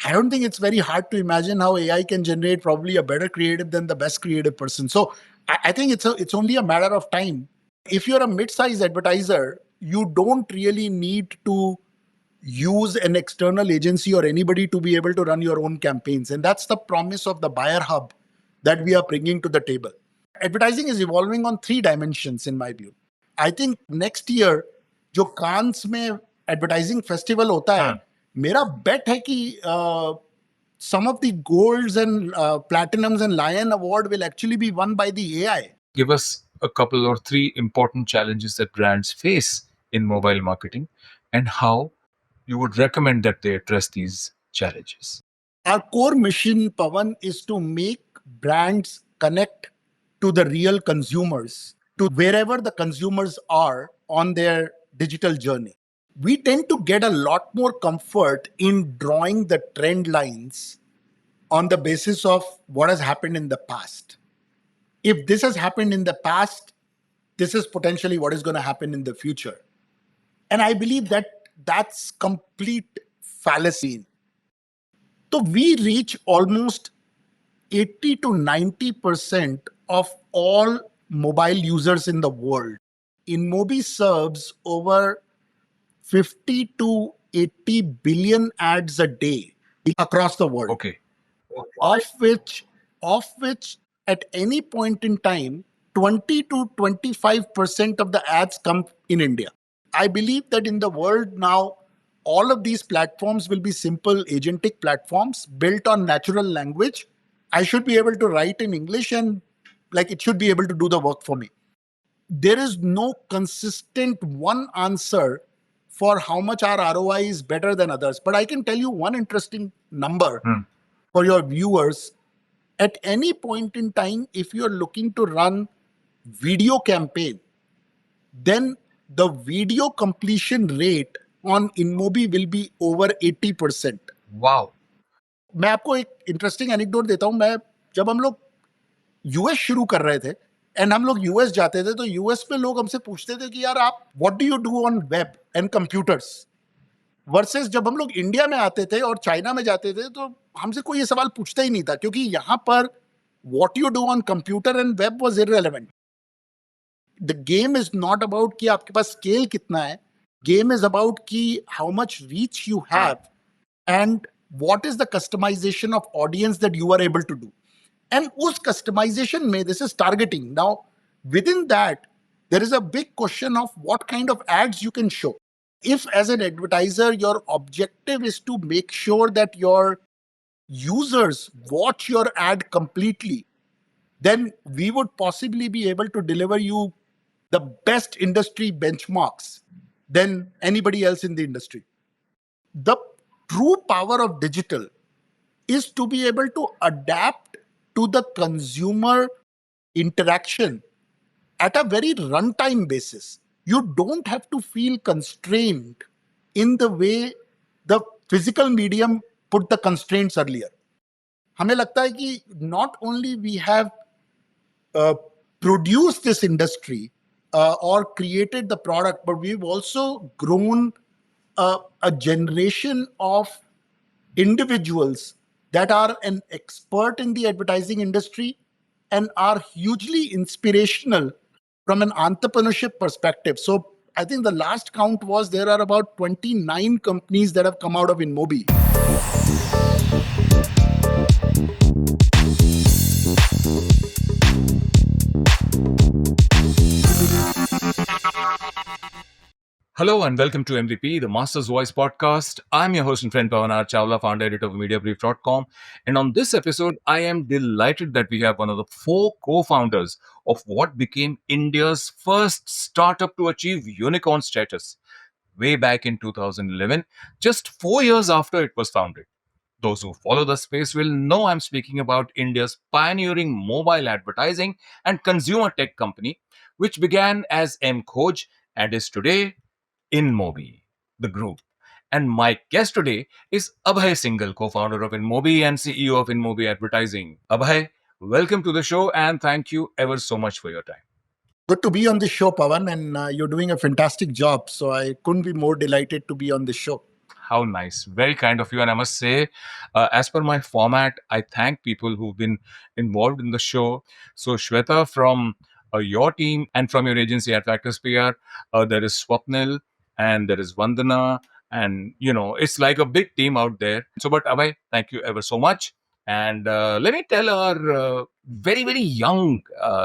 I don't think it's very hard to imagine how AI can generate probably a better creative than the best creative person. So I think it's only a matter of time. If you're a mid-sized advertiser, you don't really need to use an external agency or anybody to be able to run your own campaigns. And that's the promise of the buyer hub that we are bringing to the table. Advertising is evolving on 3 dimensions in my view. I think next year जो कांस में advertising festival होता है, मेरा बेट है कि some of the golds and platinums and lion award will actually be won by the AI. Give us a couple or 3 important challenges that brands face in mobile marketing and how you would recommend that they address these challenges. Our core mission, Pavan, is to make brands connect to the real consumers, to wherever the consumers are on their digital journey. We tend to get a lot more comfort in drawing the trend lines on the basis of what has happened in the past. If this has happened in the past, this is potentially what is going to happen in the future. And I believe that that's complete fallacy. So we reach almost 80 to 90% of all mobile users in the world. InMobi serves over 50 to 80 billion ads a day across the world. Okay. Of which at any point in time, 20 to 25% of the ads come in India. I believe that in the world now, all of these platforms will be simple agentic platforms built on natural language. I should be able to write in English and it should be able to do the work for me. There is no consistent one answer for how much our ROI is better than others. But I can tell you one interesting number for your viewers. At any point in time, if you're looking to run video campaign, then the video completion rate on InMobi will be over 80%. Wow. मैं आपको एक interesting anecdote देता हूँ. मैं जब हम लोग US शुरू कर रहे थे एंड हम लोग यूएस जाते थे तो यूएस में लोग हमसे पूछते थे कि यार आप what do you do on web and computers, versus जब हम लोग इंडिया में आते थे और चाइना में जाते थे तो हमसे कोई ये सवाल पूछता ही नहीं था, क्योंकि यहाँ पर what you do on computer and web was irrelevant. The game is not about कि आपके पास स्केल कितना है, गेम इज अबाउट कि how much reach you have and what is the customization of audience that you are able to do. And us customization mein, this is targeting. Now, within that, there is a big question of what kind of ads you can show. If as an advertiser, your objective is to make sure that your users watch your ad completely, then we would possibly be able to deliver you the best industry benchmarks than anybody else in the industry. The true power of digital is to be able to adapt to the consumer interaction at a very runtime basis. You don't have to feel constrained in the way the physical medium put the constraints earlier. हमें लगता है कि not only we have produced this industry or created the product, but we've also grown a generation of individuals that are an expert in the advertising industry and are hugely inspirational from an entrepreneurship perspective. So I think the last count was there are about 29 companies that have come out of InMobi. Hello and welcome to MVP, the Master's Voice podcast. I'm your host and friend Pavan Chawla, founder editor of Mediabrief.com. And on this episode, I am delighted that we have one of the 4 co-founders of what became India's first startup to achieve unicorn status way back in 2011, just 4 years after it was founded. Those who follow the space will know I'm speaking about India's pioneering mobile advertising and consumer tech company, which began as mKhoj and is today InMobi, the group. And my guest today is Abhay Singhal, co-founder of InMobi and CEO of InMobi Advertising. Abhay, welcome to the show and thank you ever so much for your time. Good to be on this show, Pavan, and you're doing a fantastic job. So I couldn't be more delighted to be on this show. How nice. Very kind of you. And I must say, as per my format, I thank people who've been involved in the show. So, Shweta, from your team and from your agency at Factors PR, there is Swapnil and there is Vandana. And, it's like a big team out there. So, but Abhay, thank you ever so much. And let me tell our very, very young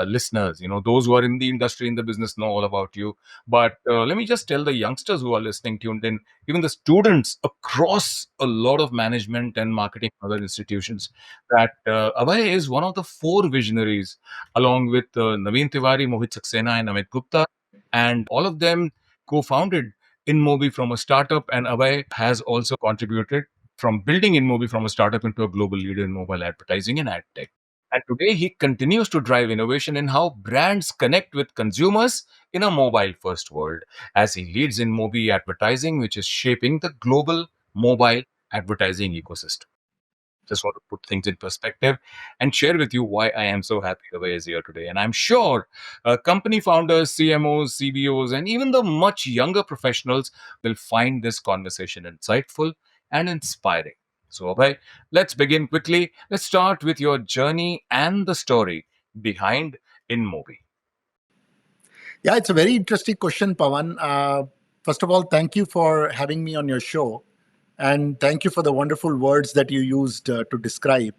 listeners, those who are in the industry, in the business, know all about you. But let me just tell the youngsters who are listening, tuned in, even the students across a lot of management and marketing and other institutions, that Abhay is one of the four visionaries, along with Naveen Tiwari, Mohit Saxena, and Amit Gupta. And all of them co founded InMobi from a startup. And Abhay has also contributed from building InMobi from a startup into a global leader in mobile advertising and ad tech. And today he continues to drive innovation in how brands connect with consumers in a mobile first world, as he leads InMobi Advertising, which is shaping the global mobile advertising ecosystem. Just want to put things in perspective and share with you why I am so happy Abhay is here today. And I'm sure company founders, CMOs, CBOs, and even the much younger professionals will find this conversation insightful and inspiring. So, Abhay, let's begin quickly. Let's start with your journey and the story behind InMobi. Yeah, it's a very interesting question, Pavan. First of all, thank you for having me on your show. And thank you for the wonderful words that you used to describe.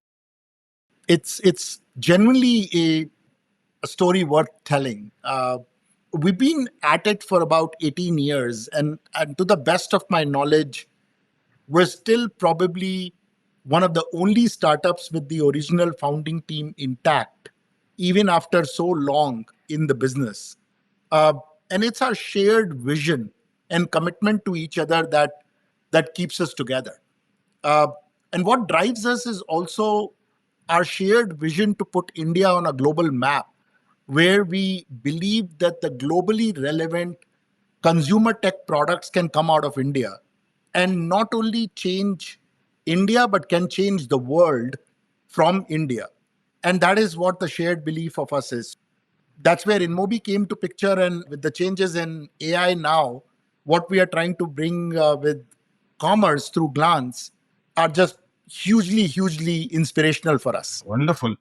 It's genuinely a story worth telling. We've been at it for about 18 years, and to the best of my knowledge, we're still probably one of the only startups with the original founding team intact, even after so long in the business. Uh, and it's our shared vision and commitment to each other that keeps us together. Uh, and what drives us is also our shared vision to put India on a global map, where we believe that the globally relevant consumer tech products can come out of India and not only change India, but can change the world from India. And that is what the shared belief of us is. That's where InMobi came to picture. And with the changes in AI now, what we are trying to bring with commerce through Glance are just hugely inspirational for us. Wonderful.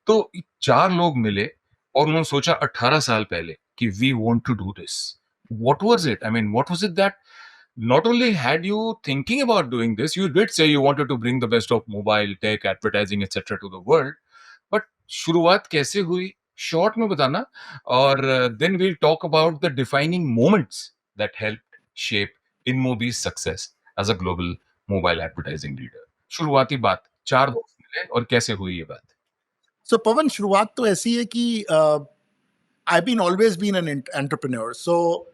तो चार लोग मिले और उन्होंने सोचा 18 साल पहले कि we want to do this. What was it? I mean, what was it that not only had you thinking about doing this, you did say you wanted to bring the best of mobile tech, advertising, etc. to the world, but शुरुआत कैसे हुई? Short में बताना, और then we'll talk about the defining moments that helped shape InMobi's success as a global mobile advertising leader. शुरुआती बात, चार दोस्त मिले और कैसे हुई ये बात? So Pavan, शुरुआत तो ऐसी है कि I've been always been an entrepreneur. So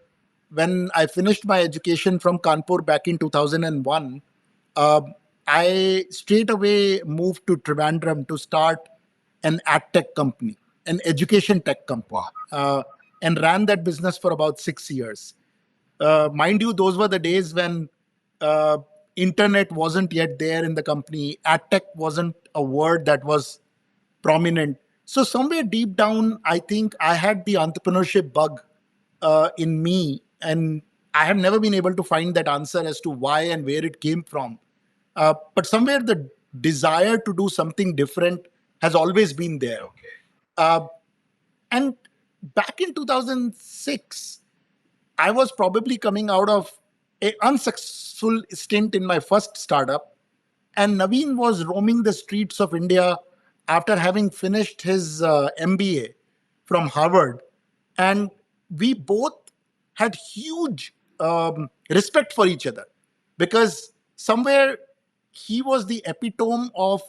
when I finished my education from Kanpur back in 2001, uh, I straight away moved to Trivandrum to start an ad tech company, an education tech company, Wow. and ran that business for about 6 years. Mind you, those were the days when uh, internet wasn't yet there in the company. AdTech wasn't a word that was prominent. So somewhere deep down, I think I had the entrepreneurship bug in me, and I have never been able to find that answer as to why and where it came from. But somewhere the desire to do something different has always been there. Okay. Uh, and back in 2006, I was probably coming out of an unsuccessful stint in my first startup, and Naveen was roaming the streets of India after having finished his MBA from Harvard. And we both had huge respect for each other because somewhere he was the epitome of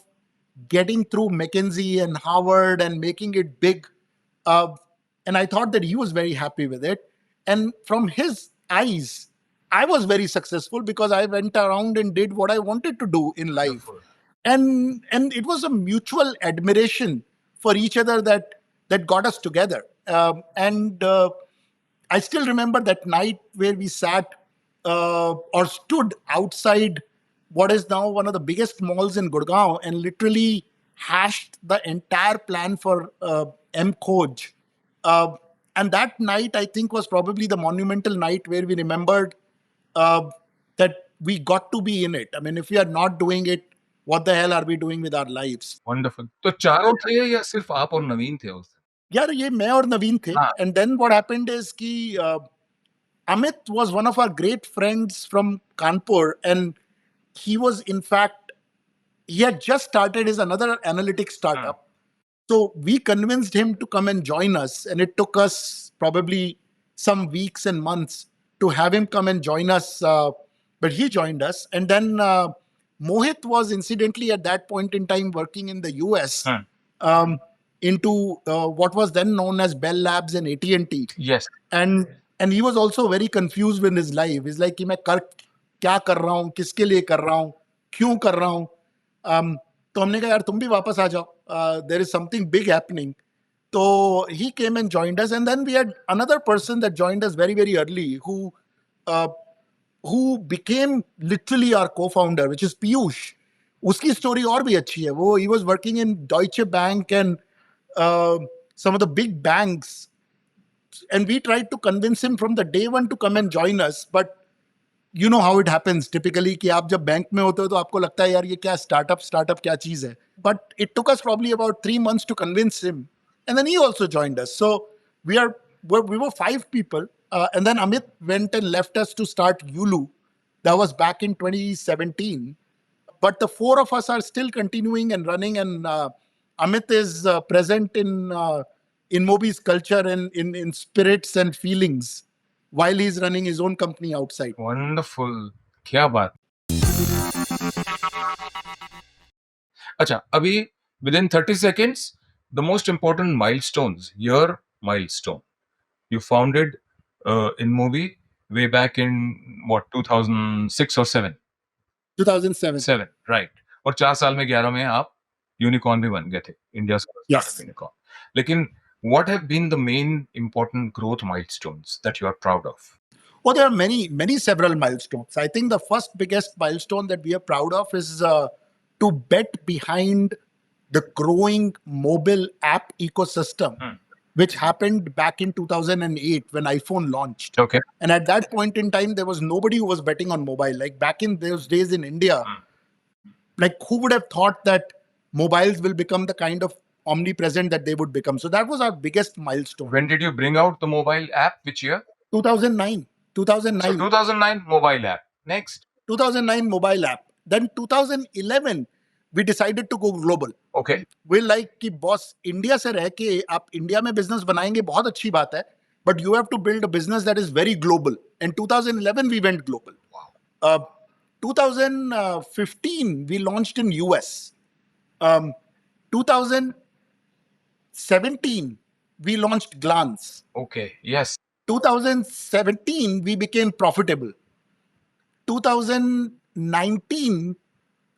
getting through McKinsey and Harvard and making it big. Uh, and I thought that he was very happy with it. And from his eyes, I was very successful because I went around and did what I wanted to do in life. Wonderful. And it was a mutual admiration for each other that got us together. And I still remember that night where we sat or stood outside what is now one of the biggest malls in Gurgaon and literally hashed the entire plan for M Khoj. Uh, and that night, I think, was probably the monumental night where we remembered uh, that we got to be in it. I mean, if we are not doing it, what the hell are we doing with our lives? Wonderful. तो चारों थे या सिर्फ आप और नवीन थे उस दिन? यार ये मैं और नवीन थे. हाँ। And then what happened is कि Amit was one of our great friends from Kanpur, and he was in fact, he had just started his another analytics startup. So we convinced him to come and join us, and it took us probably some weeks and months to have him come and join us. But he joined us, and then Mohit was incidentally at that point in time working in the US into what was then known as Bell Labs and AT&T. Yes. And he was also very confused with his life. He's like कि मैं क्या कर रहा हूँ, किसके लिए कर रहा हूँ, क्यों कर रहा हूँ. तो हमने कहा यार तुम भी वापस आ जाओ. There is something big happening. So he came and joined us, and then we had another person that joined us very, very early who became literally our co-founder, which is Piyush. उसकी story और भी अच्छी है. He was working in Deutsche Bank and some of the big banks, and we tried to convince him from the day one to come and join us. But you know how it happens typically कि आप जब bank में होते हो तो आपको लगता है यार ये क्या startup क्या चीज है. But it took us probably about 3 months to convince him, and then he also joined us. So we were 5 people, and then Amit went and left us to start Yulu. That was back in 2017. But the 4 of us are still continuing and running, and Amit is present in InMobi's culture and in spirits and feelings while he's running his own company outside. Wonderful, क्या बात. अच्छा, अभी within 30 seconds, the most important milestones. Your milestone. You founded InMobi way back in what 2006 or 7? 2007. 7, right. और 4 साल में 11 में आप unicorn भी बन गए थे, India's first Yes. unicorn. लेकिन what have been the main important growth milestones that you are proud of? Well, there are several milestones. I think the first biggest milestone that we are proud of is to bet behind the growing mobile app ecosystem, which happened back in 2008 when iPhone launched. Okay. And at that point in time, there was nobody who was betting on mobile. Like back in those days in India, like who would have thought that mobiles will become the kind of omnipresent that they would become? So that was our biggest milestone. When did you bring out the mobile app? Which year? 2009. So 2009 mobile app. Next. 2009 mobile app. Then 2011, we decided to go global. Okay. We like कि boss India से रह के आप India में business बनाएंगे बहुत अच्छी बात है, but you have to build a business that is very global. In 2011 we went global. Wow. 2015 we launched in US. 2017 we launched Glance. Okay. Yes. 2017 we became profitable. 2019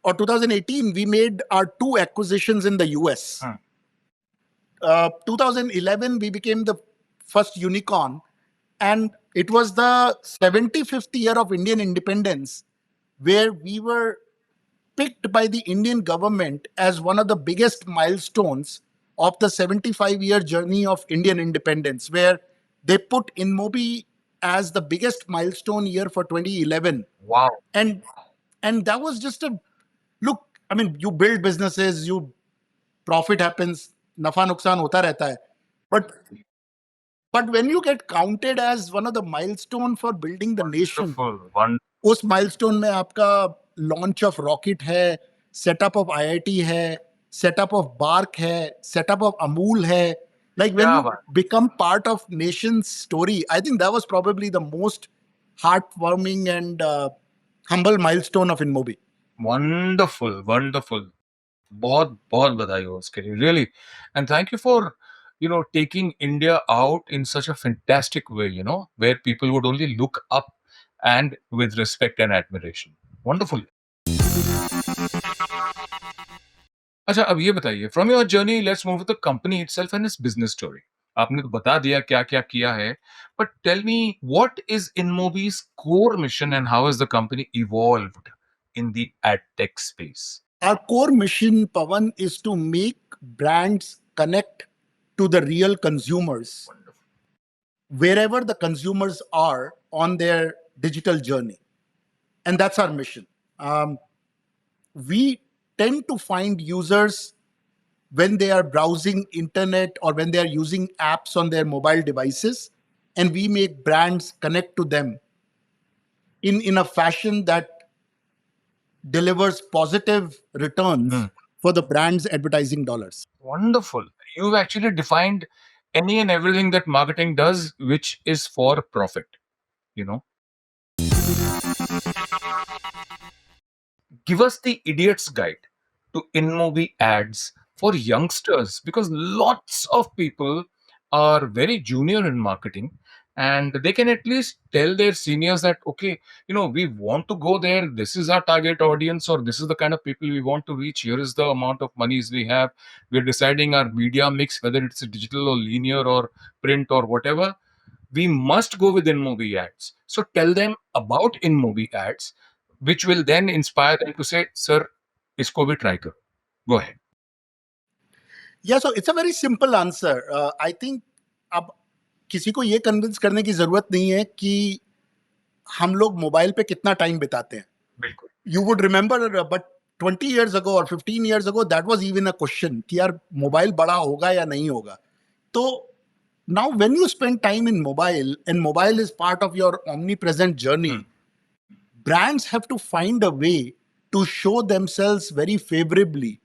or 2018 we made our 2 acquisitions in the US. 2011 we became the first unicorn, and it was the 75th year of Indian independence, where we were picked by the Indian government as one of the biggest milestones of the 75-year journey of Indian independence, where they put InMobi as the biggest milestone year for 2011. Wow. And that was just a look. I mean, you build businesses, you profit happens, nafa nuksan hota rehta hai. But when you get counted as one of the milestone for building the nation, उस milestone में आपका launch of rocket है, setup of IIT है, setup of Bark है, setup of Amul है. Like when you become part of nation's story, I think that was probably the most heartwarming and humble milestone of InMobi. Wonderful, wonderful. बहुत बहुत बधाई हो उसके लिए, really. And thank you for taking India out in such a fantastic way, where people would only look up and with respect and admiration. Wonderful. अच्छा, अब ये बताइए, from your journey, let's move to the company itself and its business story. आपने तो बता दिया क्या क्या किया है, but tell me, what is InMobi's core mission and how has the company evolved in the adtech space? Our core mission, Pavan, is to make brands connect to the real consumers wherever the consumers are on their digital journey. And that's our mission. We tend to find users when they are browsing internet or when they are using apps on their mobile devices, and we make brands connect to them in a fashion that delivers positive returns for the brand's advertising dollars. Wonderful. You've actually defined any and everything that marketing does, which is for profit, you know. Give us the idiot's guide to InMobi ads for youngsters, because lots of people are very junior in marketing, and they can at least tell their seniors that, okay, we want to go there, this is our target audience, or this is the kind of people we want to reach, here is the amount of monies we have, we're deciding our media mix, whether it's digital or linear or print or whatever, we must go with InMobi ads. So tell them about InMobi ads, which will then inspire them to say, sir, isko bhi try karo. Go ahead. Yeah, so it's a very simple answer. I think अब किसी को ये convince करने की जरूरत नहीं है कि हम लोग मोबाइल पे कितना टाइम बिताते हैं. बिल्कुल. You would remember, but 20 years ago or 15 years ago, that was even a question कि यार मोबाइल बड़ा होगा या नहीं होगा. तो now when you spend time in mobile and mobile is part of your omnipresent journey, brands have to find a way to show themselves very favorably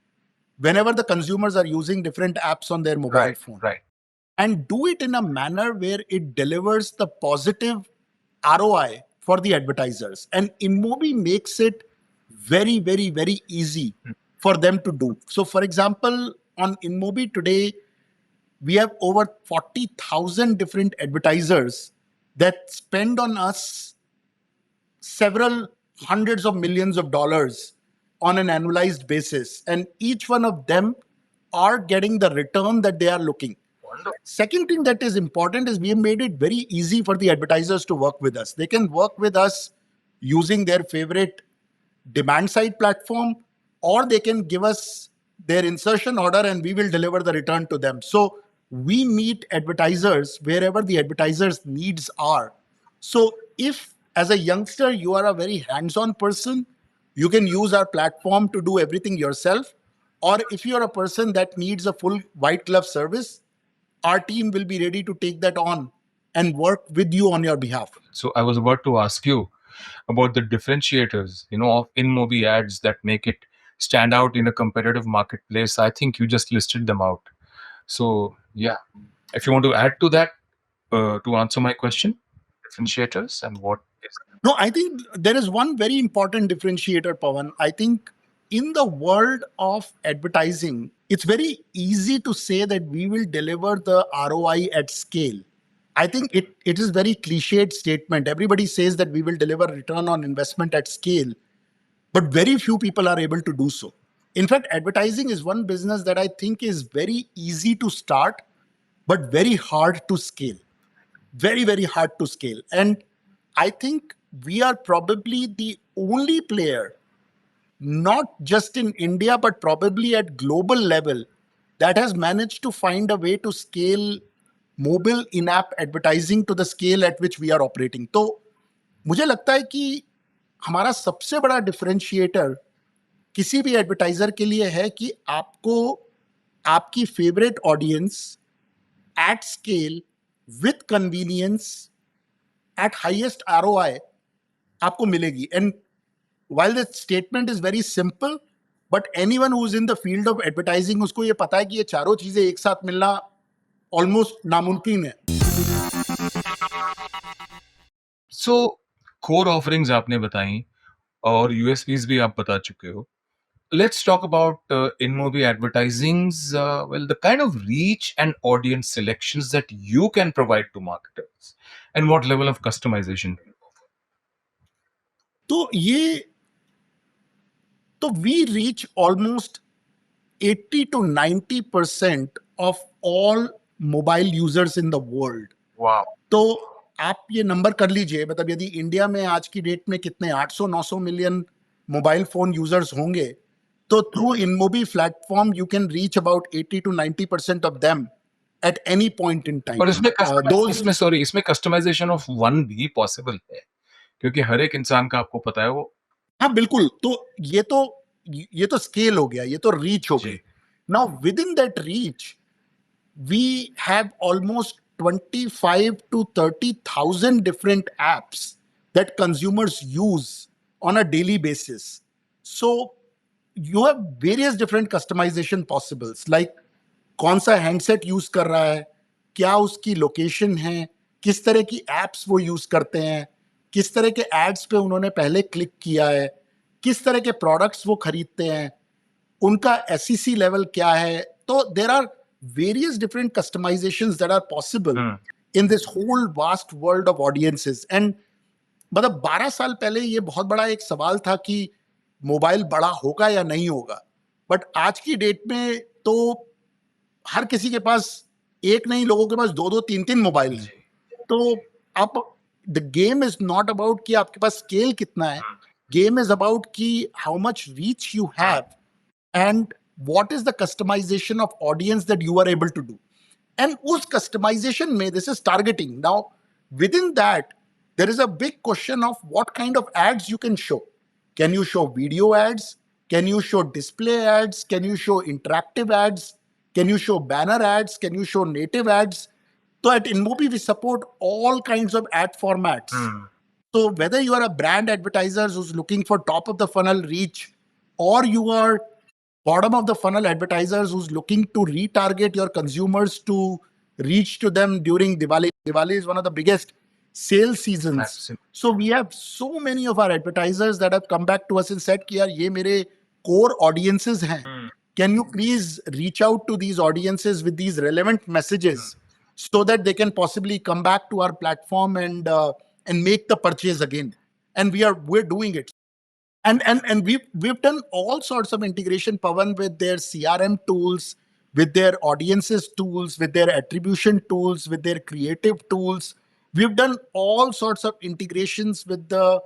whenever the consumers are using different apps on their mobile phone. Right. And do it in a manner where it delivers the positive ROI for the advertisers. And InMobi makes it very, very, very easy for them to do. So, for example, on InMobi today, we have over 40,000 different advertisers that spend on us several hundreds of millions of dollars on an annualized basis. And each one of them are getting the return that they are looking. Second thing that is important is we have made it very easy for the advertisers to work with us. They can work with us using their favorite demand side platform, or they can give us their insertion order and we will deliver the return to them. So we meet advertisers wherever the advertisers' needs are. So if as a youngster you are a very hands-on person, you can use our platform to do everything yourself. Or if you're a person that needs a full white glove service, our team will be ready to take that on and work with you on your behalf. So I was about to ask you about the differentiators, of InMobi ads that make it stand out in a competitive marketplace. I think you just listed them out. So yeah, if you want to add to that, to answer my question, differentiators and what is. No, I think there is one very important differentiator, Pavan. I think in the world of advertising, it's very easy to say that we will deliver the ROI at scale. I think it is very cliched statement. Everybody says that we will deliver return on investment at scale, but very few people are able to do so. In fact, advertising is one business that I think is very easy to start, but very hard to scale. Very, very hard to scale. And I think we are probably the only player, not just in India, but probably at global level, that has managed to find a way to scale mobile in-app advertising to the scale at which we are operating. तो मुझे लगता है कि हमारा सबसे बड़ा differentiator किसी भी एडवर्टाइजर के लिए है कि आपको आपकी favourite audience at scale with convenience eight highest ROI आपको मिलेगी. And while the statement is very simple, but anyone who's in the field of advertising उसको ये पता है कि ये चारों चीजें एक साथ मिलना ऑलमोस्ट नामुमकिन है. So core offerings आपने बताई और USPs भी आप बता चुके हो. Let's talk about InMobi Advertising's, the kind of reach and audience selections that you can provide to marketers, and what level of customization. तो we reach almost 80 to 90% of all mobile users in the world. Wow. तो आप ये number कर लीजिए, मतलब यदि India में आज की डेट में कितने 800-900 मिलियन मोबाइल फोन यूजर्स होंगे, तो through InMobi platform you can reach about 80 to 90% of them at any point in time. पर इसमें कस्टमाइजेशन ऑफ वन भी पॉसिबल है, क्योंकि हर एक इंसान का आपको पता है वो हाँ बिल्कुल, तो ये तो स्केल हो गया, ये तो रीच हो जी। गई। Now with in that reach we have almost 25 to 30,000 different apps that consumers use on a daily basis. So you have various different customization possibles, like कौन सा हैंडसेट यूज कर रहा है, क्या उसकी लोकेशन है, किस तरह की एप्स वो यूज करते हैं, किस तरह के एड्स पे उन्होंने पहले क्लिक किया है, किस तरह के प्रोडक्ट्स वो खरीदते हैं, उनका SEC लेवल क्या है. तो there are various different customisations that are possible in this whole vast world of audiences. And मतलब 12 साल पहले ये बहुत बड़ा एक सवाल था कि मोबाइल बड़ा होगा या नहीं होगा, बट आज की डेट में तो हर किसी के पास एक नहीं, लोगों के पास दो दो तीन तीन मोबाइल हैं. तो आप, the game is not about कि आपके पास स्केल कितना है, गेम इज अबाउट कि how much reach you have and what is the customization of audience that you are able to do. And us customization mein, this is targeting. Now within that there is a big question of what kind of ads you can show. Can you show video ads, can you show display ads, can you show interactive ads, can you show banner ads, can you show native ads? So at InMobi we support all kinds of ad formats. So whether you are a brand advertiser who's looking for top of the funnel reach, or you are bottom of the funnel advertisers who's looking to retarget your consumers to reach to them during Diwali. Diwali is one of the biggest sales seasons. Absolutely. So we have so many of our advertisers that have come back to us and said कि यार ये मेरे core audiences हैं. Can you please reach out to these audiences with these relevant messages so that they can possibly come back to our platform and make the purchase again? And we're doing it. And we've done all sorts of integration, Pavan, with their CRM tools, with their audiences tools, with their attribution tools, with their creative tools. We've done all sorts of integrations with the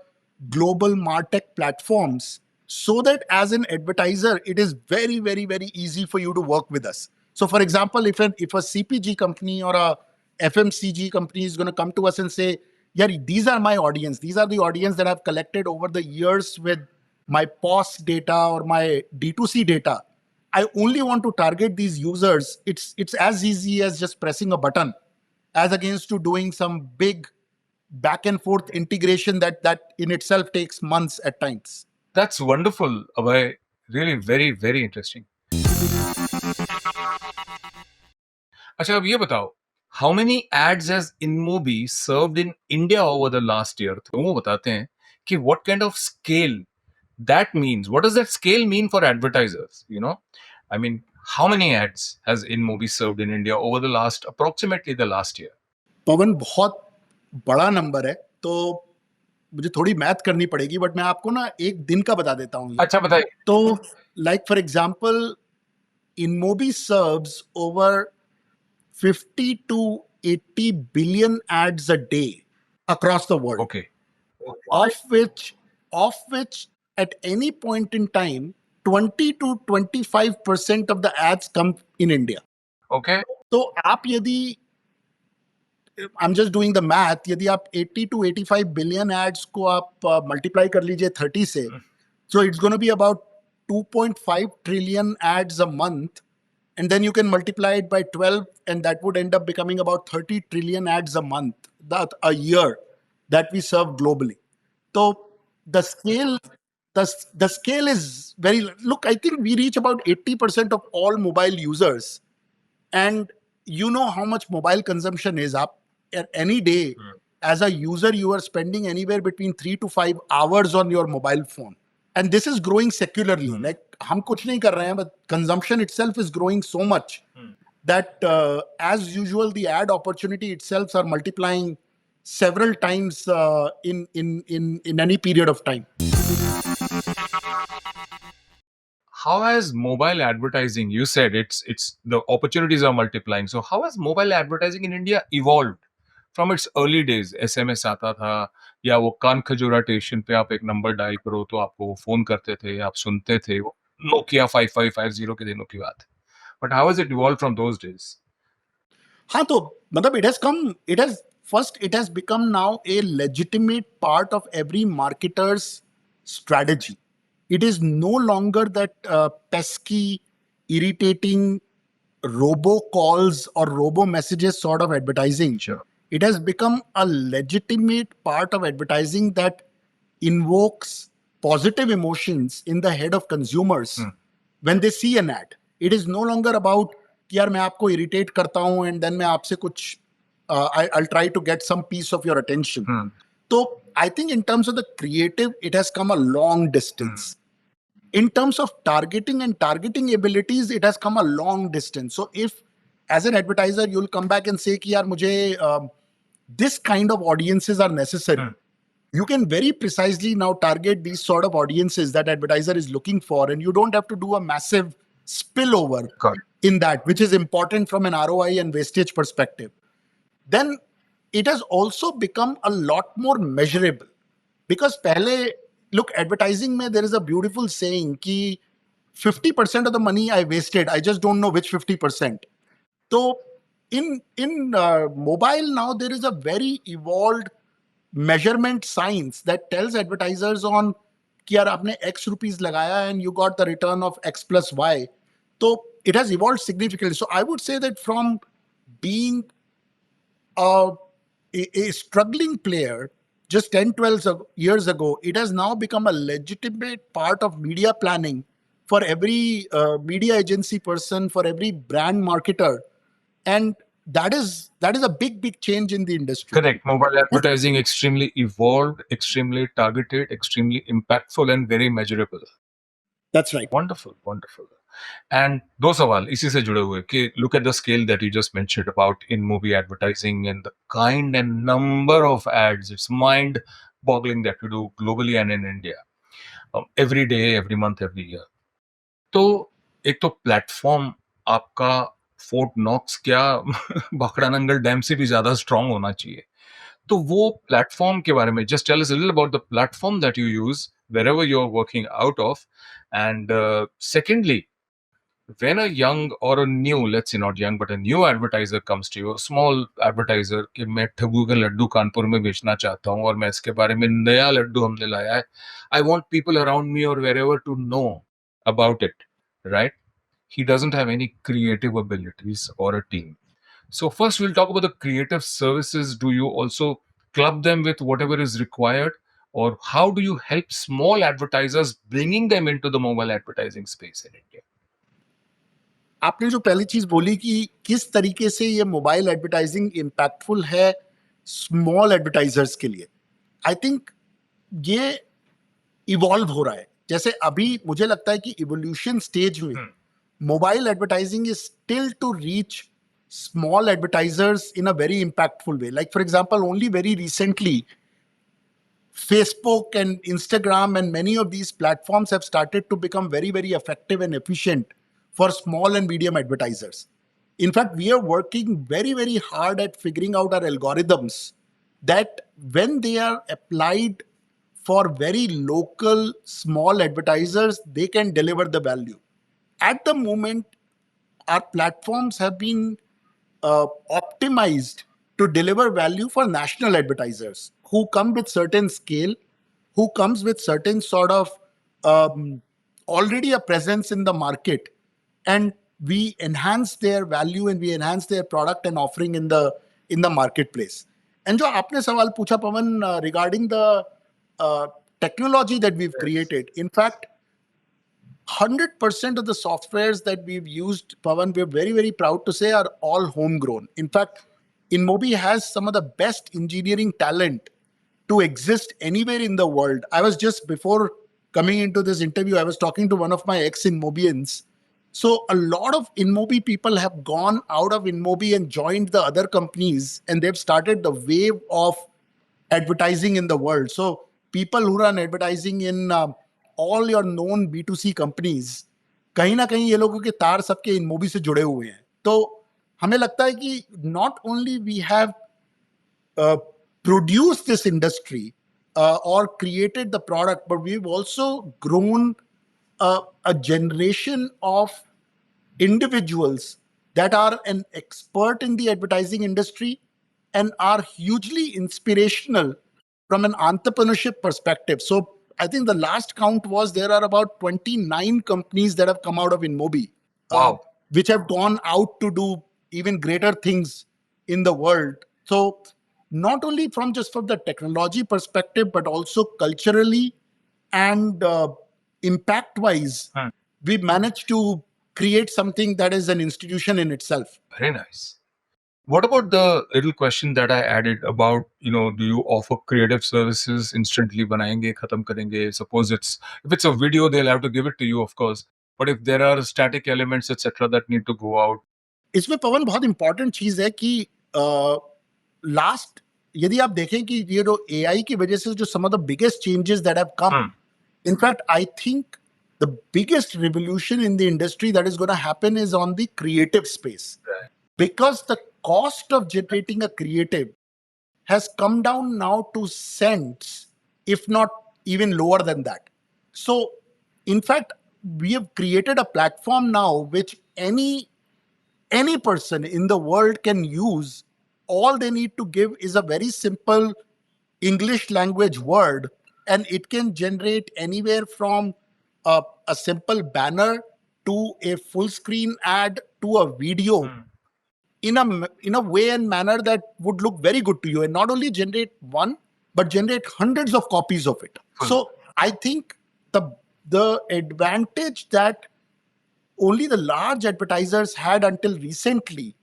global MarTech platforms, so that as an advertiser, it is very, very, very easy for you to work with us. So for example, if a CPG company or a FMCG company is going to come to us and say, yeah, these are my audience. These are the audience that I've collected over the years with my POS data or my D2C data. I only want to target these users. It's as easy as just pressing a button, as against to doing some big back and forth integration that in itself takes months at times. That's wonderful, Abhay. Really very, very interesting. अच्छा अब ये बताओ, how many ads has InMobi served in India over the last year? तो वो बताते हैं कि what kind of scale that means. What does that scale mean for advertisers? You know, I mean, how many ads has InMobi served in India over the last, approximately the last year? पवन, बहुत बड़ा number है, तो मुझे थोड़ी math करनी पड़ेगी, but मैं आपको ना एक दिन का बता देता हूँ. अच्छा बताइए. तो like for example, InMobi serves over 50 to 80 billion ads a day across the world. Okay. Of which at any point in time 20 to 25% of the ads come in India. Okay. तो आप यदि, I'm just doing the math, यदि आप 80 to 85 billion ads को आप multiply कर लीजिए 30 से, so it's going to be about 2.5 trillion ads a month, and then you can multiply it by 12, and that would end up becoming about 30 trillion ads a month, that a year, that we serve globally. So the scale, the scale is very, look, I think we reach about 80% of all mobile users, and you know how much mobile consumption is up. Any day, as a user, you are spending anywhere between 3 to 5 hours on your mobile phone. And this is growing secularly. Like, हम कुछ नहीं कर रहे हैं, but consumption itself is growing so much that as usual, the ad opportunity itself are multiplying several times in any period of time. How has mobile advertising, you said it's the opportunities are multiplying, so how has mobile advertising in India evolved from its early days? SMS आता था, या वो कान खजूरा station पे आप एक number dial करो तो आपको वो फोन करते थे, आप सुनते थे, वो नोकिया 5550 के दिनों की बात है. But how has it evolved from those days? हाँ तो मतलब it has become now a legitimate part of every marketer's strategy. It is no longer that pesky, irritating robo calls or robo messages sort of advertising. Sure. It has become a legitimate part of advertising that invokes positive emotions in the head of consumers when they see an ad. It is no longer about कि यार मैं आपको irritate करता हूँ and then मैं आपसे कुछ I'll try to get some piece of your attention. So I think in terms of the creative, it has come a long distance. In terms of targeting and targeting abilities, it has come a long distance. So if as an advertiser you'll come back and say कि यार मुझे this kind of audiences are necessary, you can very precisely now target these sort of audiences that advertiser is looking for, and you don't have to do a massive spillover in that, which is important from an ROI and wastage perspective. Then it has also become a lot more measurable. Because pehle, look, advertising mein there is a beautiful saying ki 50% of the money I wasted, I just don't know which 50%. So in mobile now, there is a very evolved measurement science that tells advertisers on कि यार आपने X rupees लगाया and you got the return of X plus Y. So it has evolved significantly. So I would say that from being a struggling player just 10, 12 years ago, it has now become a legitimate part of media planning for every media agency person, for every brand marketer. And that is a big change in the industry. Correct. Mobile advertising extremely evolved, extremely targeted, extremely impactful, and very measurable. That's right. Wonderful, wonderful. And दो सवाल इसी से जुड़े हुए कि look at the scale that you just mentioned about InMobi advertising and the kind and number of ads. It's mind-boggling that we do globally and in India. Every day, every month, every year. तो एक तो platform आपका fort Knox क्या Bhakra Nangal dam से भी ज्यादा strong होना चाहिए. तो वो प्लेटफॉर्म के बारे में just tell us a little about the platform that you use wherever you're working out of. And secondly, when a young or a new, let's say not young, but a new advertiser comes to you, a small advertiser कि मैं ठगू का लड्डू कानपुर में बेचना चाहता हूँ और मैं इसके बारे में नया लड्डू हमने लाया है, I want people around me or wherever to know about it, right? He doesn't have any creative abilities or a team. So first we'll talk about the creative services. Do you also club them with whatever is required, or how do you help small advertisers bringing them into the mobile advertising space in India? आपने जो पहली चीज बोली कि किस तरीके से ये मोबाइल एडवर्टाइजिंग इम्पैक्टफुल है स्मॉल एडवर्टाइजर्स के लिए, आई थिंक ये इवॉल्व हो रहा है. जैसे अभी मुझे लगता है कि इवोल्यूशन स्टेज में mobile advertising is still to reach small advertisers in a very impactful way. Like, for example, only very recently, Facebook and Instagram and many of these platforms have started to become very, very effective and efficient for small and medium advertisers. In fact, we are working very, very hard at figuring out our algorithms that when they are applied for very local, small advertisers, they can deliver the value. At the moment, our platforms have been optimized to deliver value for national advertisers who come with certain scale, who comes with certain sort of already a presence in the market, and we enhance their value and we enhance their product and offering in the marketplace. And जो आपने सवाल पूछा पवन regarding the technology that we've created, in fact 100% of the softwares that we've used, Pavan, we're very, very proud to say are all homegrown. In fact, InMobi has some of the best engineering talent to exist anywhere in the world. I was just, before coming into this interview, I was talking to one of my ex-InMobians. So a lot of InMobi people have gone out of InMobi and joined the other companies, and they've started the wave of advertising in the world. So people who run advertising in all your known B2C companies, कहीं ना कहीं ये लोगों के तार सबके InMobi से जुड़े हुए हैं. तो हमें लगता है कि not only we have produced this industry or created the product, but we've also grown a generation of individuals that are an expert in the advertising industry and are hugely inspirational from an entrepreneurship perspective. So I think the last count was there are about 29 companies that have come out of InMobi, Wow. which have gone out to do even greater things in the world. So not only from the technology perspective, but also culturally and impact wise, we managed to create something that is an institution in itself. Very nice. What about the little question that I added about, do you offer creative services instantly? Banayenge, khatam karenge. Suppose if it's a video, they'll have to give it to you, of course. But if there are static elements, etc., that need to go out. इसमें पवन बहुत important चीज है कि last यदि आप देखें कि ये जो एआई की वजह से जो some of the biggest changes that have come, in fact I think the biggest revolution in the industry that is going to happen is on the creative space. Right. Because the cost of generating a creative has come down now to cents, if not even lower than that. So, in fact, we have created a platform now which any person in the world can use. All they need to give is a very simple English language word, and it can generate anywhere from a simple banner to a full screen ad to a video in a way and manner that would look very good to you, and not only generate one but generate hundreds of copies of it. So I think the advantage that only the large advertisers had until recently,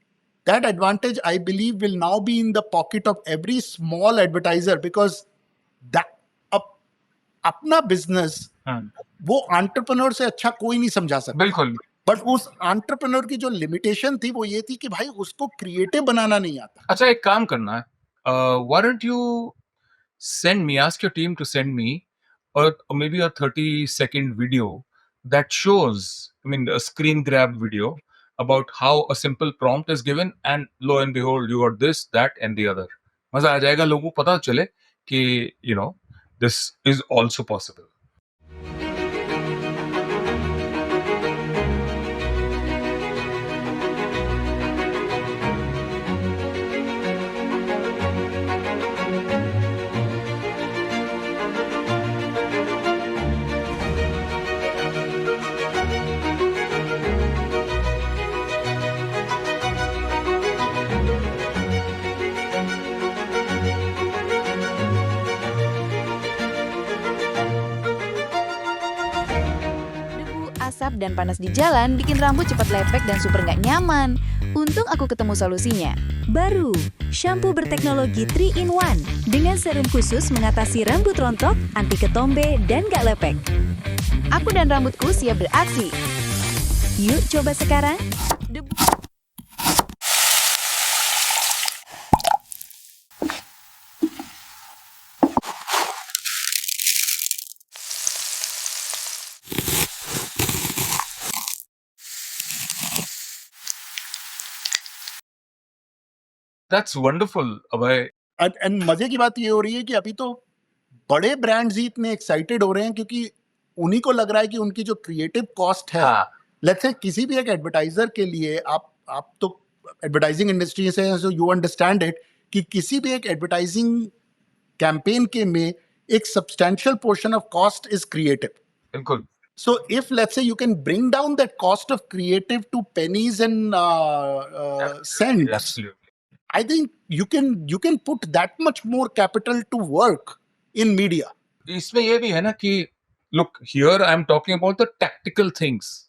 that advantage I believe will now be in the pocket of every small advertiser, because that अपना business वो entrepreneur से अच्छा कोई नहीं समझा सकता. बिल्कुल. But उस एंटरप्रेन्योर की जो लिमिटेशन थी वो ये थी कि भाई उसको क्रिएटिव बनाना नहीं आता. अच्छा, एक काम करना है. Why don't you ask your team to send me or maybe a 30-second video that shows, a screen grab video about how a simple prompt is given, and lo and behold, you got this, that, and the other. मजा आ जाएगा, लोगों को पता चले कि this is also possible. Asap dan panas di jalan bikin rambut cepat lepek dan super nggak nyaman. Untung aku ketemu solusinya. Baru, shampoo berteknologi 3-in-1 dengan serum khusus mengatasi rambut rontok, anti ketombe, dan nggak lepek. Aku dan rambutku siap beraksi. Yuk coba sekarang. That's wonderful, Abhay. And मजे की बात ये हो रही है कि अभी तो बड़े ब्रांड्स ही इतने एक्साइटेड हो रहे हैं क्योंकि उन्हीं को लग रहा है कि उनकी जो क्रिएटिव कॉस्ट है, लेट्स से किसी भी एक एडवर्टाइजर के लिए, आप तो एडवर्टाइजिंग इंडस्ट्री से हैं, सो यू अंडरस्टैंड इट, कि किसी भी एक एडवर्टाइजिंग कैंपेन के में एक substantial portion of cost is creative. बिल्कुल. So if let's say you can bring down that cost of creative to pennies and cents, Absolutely. I think you can put that much more capital to work in media. इसमें ये भी है ना कि look, here I am talking about the tactical things,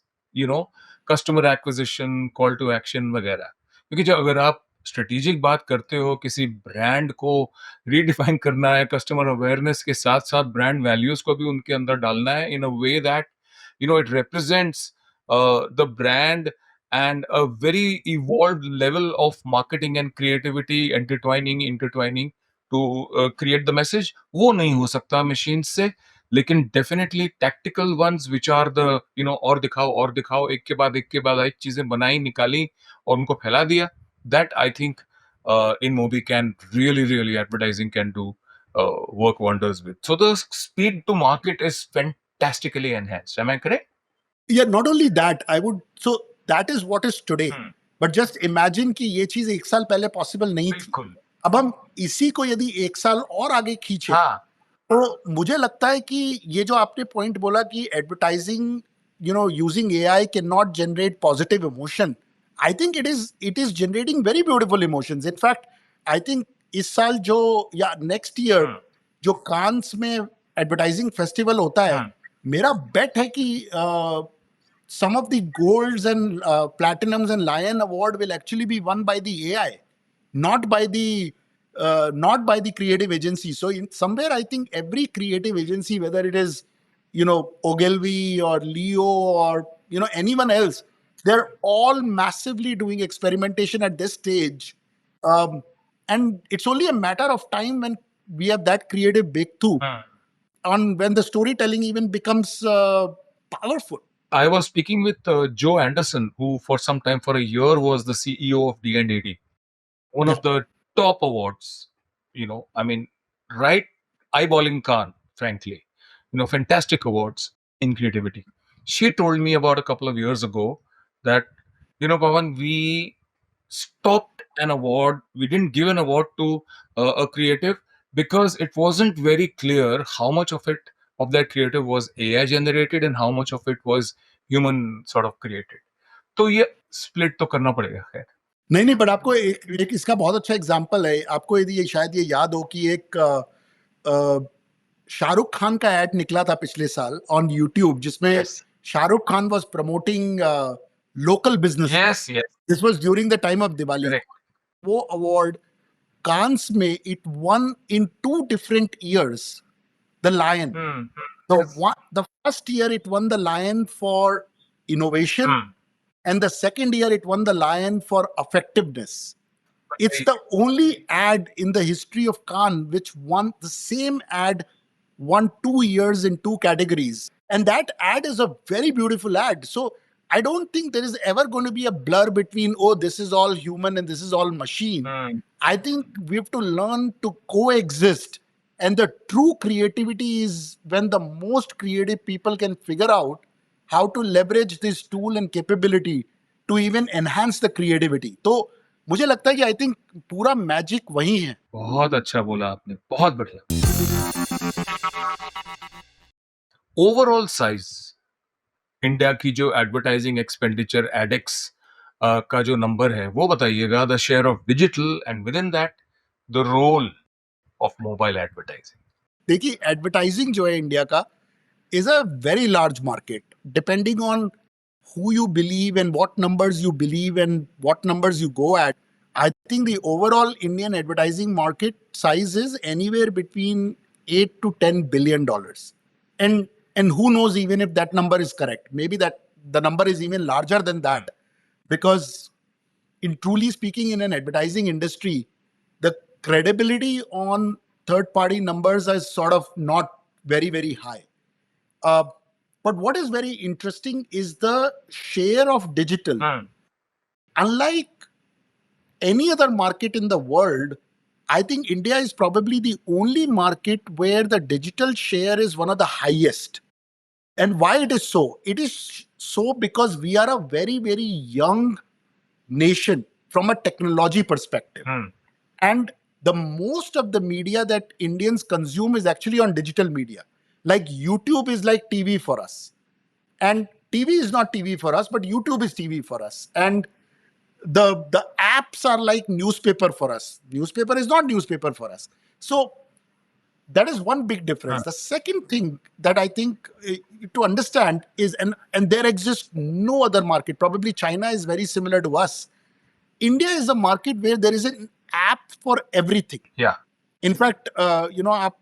customer acquisition, call to action वगैरह. क्योंकि जब अगर आप स्ट्रेटेजिक बात करते हो, किसी ब्रांड को रीडिफाइन करना है, कस्टमर अवेयरनेस के साथ साथ ब्रांड वैल्यूज को भी उनके अंदर डालना है in a way that it represents the brand and a very evolved level of marketing and creativity intertwining to create the message. वो नहीं हो सकता machines से, लेकिन definitely tactical ones which are the और दिखाओ एक के बाद एक चीजें बनाई निकाली और उनको फैला दिया. That I think InMobi can really advertising can do work wonders with. So the speed to market is fantastically enhanced. Am I correct? Yeah, not only that, so that is what is today. But just imagine कि ये चीज 1 साल पहले possible नहीं थी. बिल्कुल. अब हम इसी को यदि 1 साल और आगे खींचे, हाँ. तो मुझे लगता है कि ये जो आपने पॉइंट बोला कि advertising using AI can not generate positive emotion. I think it is generating very beautiful emotions. In fact I think इस साल जो या नेक्स्ट ईयर जो कांस में एडवर्टाइजिंग फेस्टिवल होता है, मेरा बेट है कि some of the golds and platinums and lion award will actually be won by the AI, not by the creative agency. So in somewhere I think every creative agency, whether it is Ogilvy or Leo or anyone else, they're all massively doing experimentation at this stage. And it's only a matter of time when we have that creative breakthrough on when the storytelling even becomes powerful. I was speaking with Joe Anderson, who for some time, for a year, was the CEO of D&AD, one of the top awards. I mean, right, eyeballing Khan, frankly. Fantastic awards in creativity. She told me about a couple of years ago that, Pavan, we stopped an award. We didn't give an award to a creative because it wasn't very clear how much of that creative was AI generated and how much of it was human sort of created. तो ये split तो करना पड़ेगा खैर. नहीं but आपको एक इसका बहुत अच्छा एग्जांपल है. आपको यदि शायद ये याद हो कि एक शाहरुख खान का एड निकला था पिछले साल ऑन यूट्यूब, जिसमें Shahrukh Khan was promoting local business. Yes. This was during the time of Diwali. वो अवार्ड कांस में it one in 2 different years the lion. The first year it won the lion for innovation, and the second year it won the lion for effectiveness. It's the only ad in the history of Cannes which won the same ad won 2 years in 2 categories, and that ad is a very beautiful ad. So I don't think there is ever going to be a blur between this is all human and this is all machine. I think we have to learn to coexist. And the true creativity is when the most creative people can figure out how to leverage this tool and capability to even enhance the creativity. तो मुझे लगता है कि I think पूरा magic वही है. बहुत अच्छा बोला आपने, बहुत बढ़िया. ओवरऑल साइज इंडिया की जो एडवर्टाइजिंग एक्सपेंडिचर एडेक्स का जो नंबर है वो बताइएगा. The share of digital and within that the role of mobile advertising. देखिए, एडवर्टाइजिंग जो है इंडिया का is a very large market, depending on who you believe and what numbers you believe and what numbers you go at. I think the overall Indian advertising market size is anywhere between $8 to $10 billion. And who knows even if that number is correct. Maybe that the number is even larger than that. Because in truly speaking, in an advertising industry, the credibility on third-party numbers is sort of not very, very high. But what is very interesting is the share of digital. Unlike any other market in the world, I think India is probably the only market where the digital share is one of the highest. And why it is so? It is so because we are a very, very young nation from a technology perspective. And the most of the media that Indians consume is actually on digital media. Like YouTube is like TV for us. And TV is not TV for us, but YouTube is TV for us. And the apps are like newspaper for us. Newspaper is not newspaper for us. So that is one big difference. The second thing that I think to understand is, and there exists no other market. Probably China is very similar to us. India is a market where there is an app for everything. Yeah. In fact, आप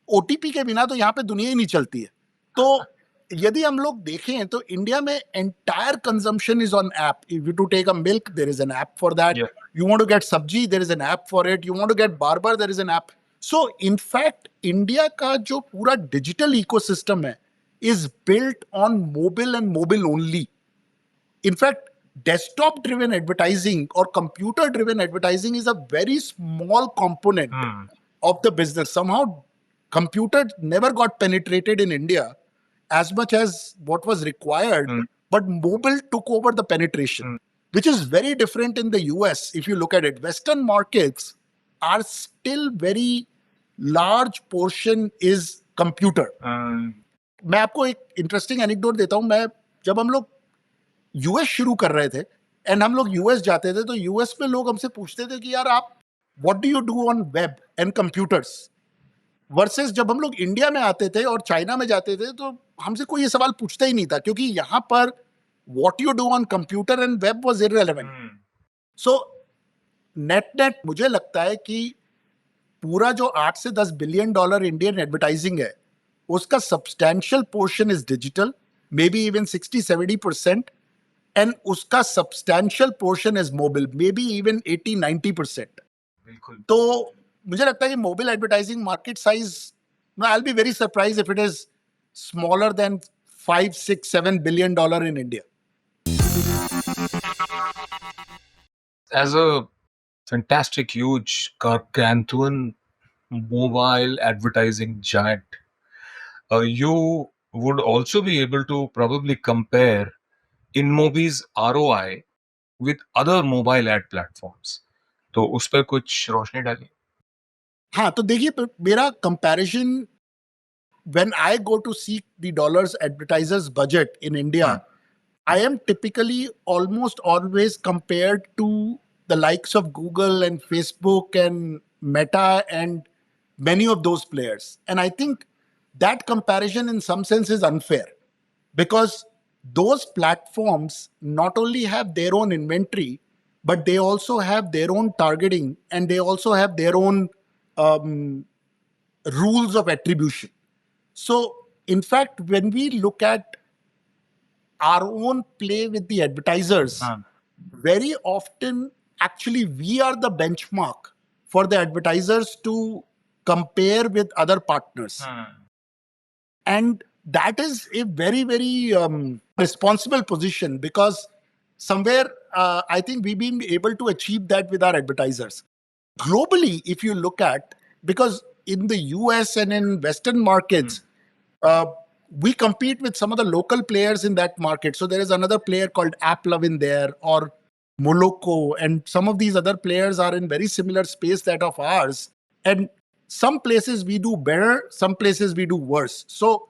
OTP के बिना तो यहाँ पे दुनिया ही नहीं चलती है. तो यदि हम लोग देखें तो इंडिया में entire consumption is on app. If you to take a milk, there is an app for that. Yeah. You want to get sabji, there is an app for it. You want to get barber, there is an app. So in fact, India का जो पूरा digital ecosystem है is built on mobile and mobile only. In fact, desktop driven advertising or computer driven advertising is a very small component of the business. Somehow computer never got penetrated in India as much as what was required, but mobile took over the penetration. which is very different in the US. If you look at it, Western markets are still very large portion is computer. मैं आपको एक interesting anecdote देता हूं. मैं जब हम लोग US शुरू कर रहे थे एंड हम लोग यूएस जाते थे तो यूएस में लोग हमसे पूछते थे कि यार आप what do you do on web and computers, versus जब हम लोग इंडिया में आते थे और चाइना में जाते थे तो हमसे कोई ये सवाल पूछता ही नहीं था, क्योंकि यहाँ पर what you do on computer and web was irrelevant. So net मुझे लगता है कि पूरा जो 8 से 10 बिलियन डॉलर इंडियन एडवर्टाइजिंग है उसका substantial portion is digital, may be even 60-70%, and उसका substantial portion is mobile, may be even 80-90%. बिल्कुल. तो मुझे लगता है कि mobile advertising market size, I will be very surprise if it is smaller than 5-6-7 billion dollar in India. As a fantastic, huge, gargantuan mobile advertising giant, you would also be able to probably compare InMobi's ROI with other mobile ad platforms. तो उस पर कुछ रोशनी डालिए. हाँ, तो देखिए मेरा comparison, when I go to seek the dollars advertisers budget in India, I am typically almost always compared to the likes of Google and Facebook and Meta and many of those players. And I think that comparison in some sense is unfair, because those platforms not only have their own inventory, but they also have their own targeting and they also have their own rules of attribution. So, in fact, when we look at our own play with the advertisers, very often, actually, we are the benchmark for the advertisers to compare with other partners. And that is a very, very responsible position, because somewhere I think we've been able to achieve that with our advertisers. Globally, if you look at, because in the US and in Western markets, we compete with some of the local players in that market. So there is another player called AppLove in there, or Moloko, and some of these other players are in very similar space that of ours. And some places we do better, some places we do worse. So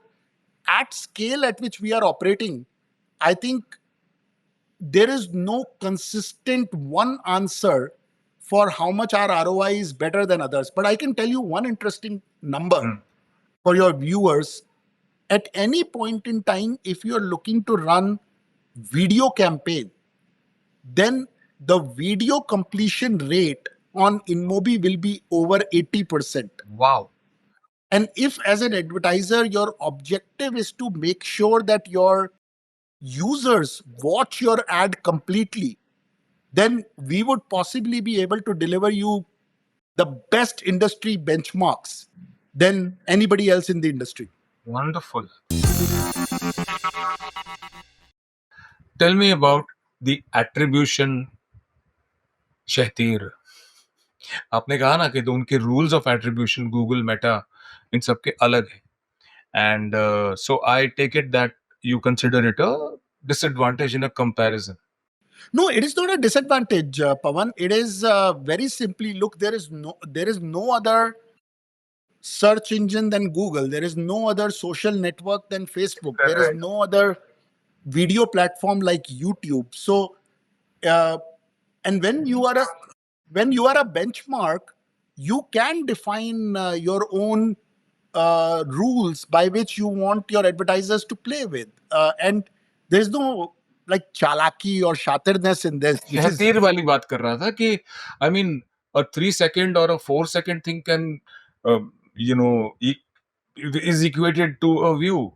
at scale at which we are operating, I think there is no consistent one answer for how much our ROI is better than others. But I can tell you one interesting number for your viewers. At any point in time, if you're looking to run video campaign, then the video completion rate on InMobi will be over 80%. Wow. And if as an advertiser, your objective is to make sure that your users watch your ad completely, then we would possibly be able to deliver you the best industry benchmarks than anybody else in the industry. Wonderful. Tell me about the attribution शहतीर. आपने कहा ना कि तो उनके rules of attribution Google Meta इन सब के अलग है, and so I take it that you consider it a disadvantage in a comparison. No, it is not a disadvantage, Pavan. It is very simply, look, there is no other search engine than Google. There is no other social network than Facebook. Correct. There is no other video platform like YouTube. So, and when you are a benchmark, you can define your own rules by which you want your advertisers to play with, and there is no like chalaki or shatirness in this. शहतीर वाली बात कर रहा था कि I mean a 3 second or a 4 second thing can is equated to a view,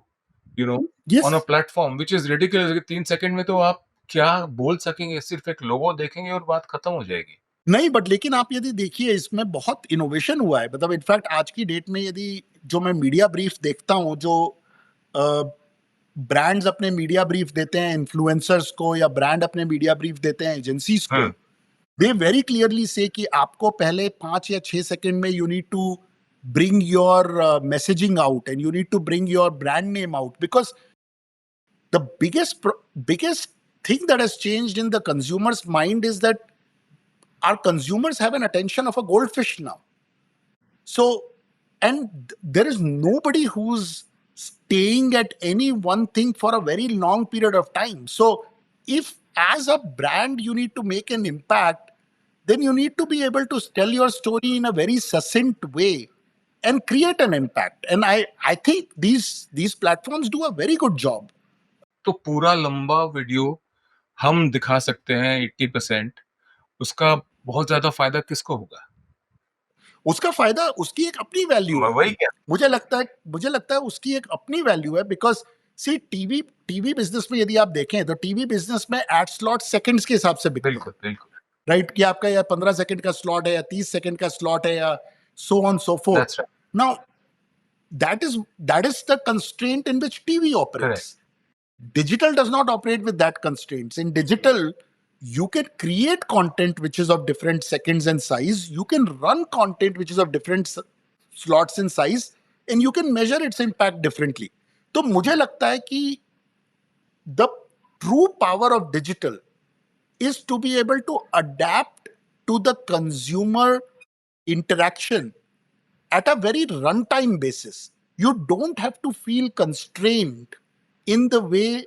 Yes. on a platform, which is ridiculous. 3 second में तो आप क्या बोल सकेंगे, सिर्फ एक लोगो देखेंगे और बात खत्म हो जाएगी. नहीं, बट लेकिन आप यदि देखिए इसमें बहुत इनोवेशन हुआ है. मतलब इनफैक्ट आज की डेट में यदि जो मैं मीडिया ब्रीफ देखता हूँ, जो ब्रांड्स अपने मीडिया ब्रीफ देते हैं इन्फ्लुएंसर्स को, या ब्रांड अपने मीडिया ब्रीफ देते हैं एजेंसीज को, दे वेरी क्लियरली से कि आपको पहले 5 या 6 सेकंड में you need to bring your messaging out, and you need to bring your brand name out, because the biggest thing that has changed in the consumer's mind is that our consumers have an attention of a goldfish now. So, and there is nobody who's staying at any one thing for a very long period of time. So, if as a brand you need to make an impact, then you need to be able to tell your story in a very succinct way and create an impact. And I think these platforms do a very good job. तो पूरा लंबा video हम दिखा सकते हैं 80%, उसका बहुत ज्यादा फायदा किसको होगा? उसका फायदा उसकी एक अपनी वैल्यू है। वही क्या? मुझे लगता है उसकी एक अपनी वैल्यू है, बिकॉज सी टीवी बिजनेस में यदि आप देखें तो टीवी बिजनेस में एड स्लॉट सेकंड्स के हिसाब से बिकते हैं। बिल्कुल राइट, कि आपका या 15 सेकंड का स्लॉट है या 30 सेकंड का स्लॉट है या so on so fourth. Now that is the constraint in which TV operates. Digital does not operate with that constraints. In digital, you can create content which is of different seconds and size. You can run content which is of different slots in size, and you can measure its impact differently. तो मुझे लगता है कि the true power of digital is to be able to adapt to the consumer interaction at a very runtime basis. You don't have to feel constrained in the way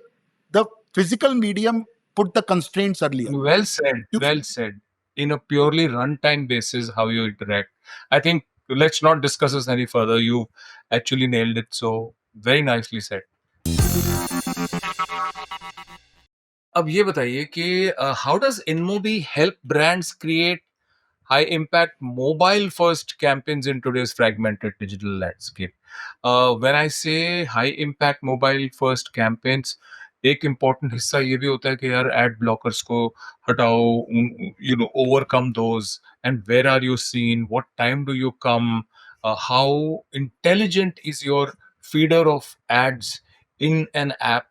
the physical medium put the constraints earlier. Well said. In a purely runtime basis, how you interact. I think let's not discuss this any further. You actually nailed it. So very nicely said. अब ये बताइए कि how does InMobi help brands create high impact mobile first campaigns in today's fragmented digital landscape? When I say high impact mobile first campaigns, एक important हिस्सा ये भी होता है कि यार ad blockers को हटाओ, overcome those, and where are you seen, what time do you come, how intelligent is your feeder of ads in an app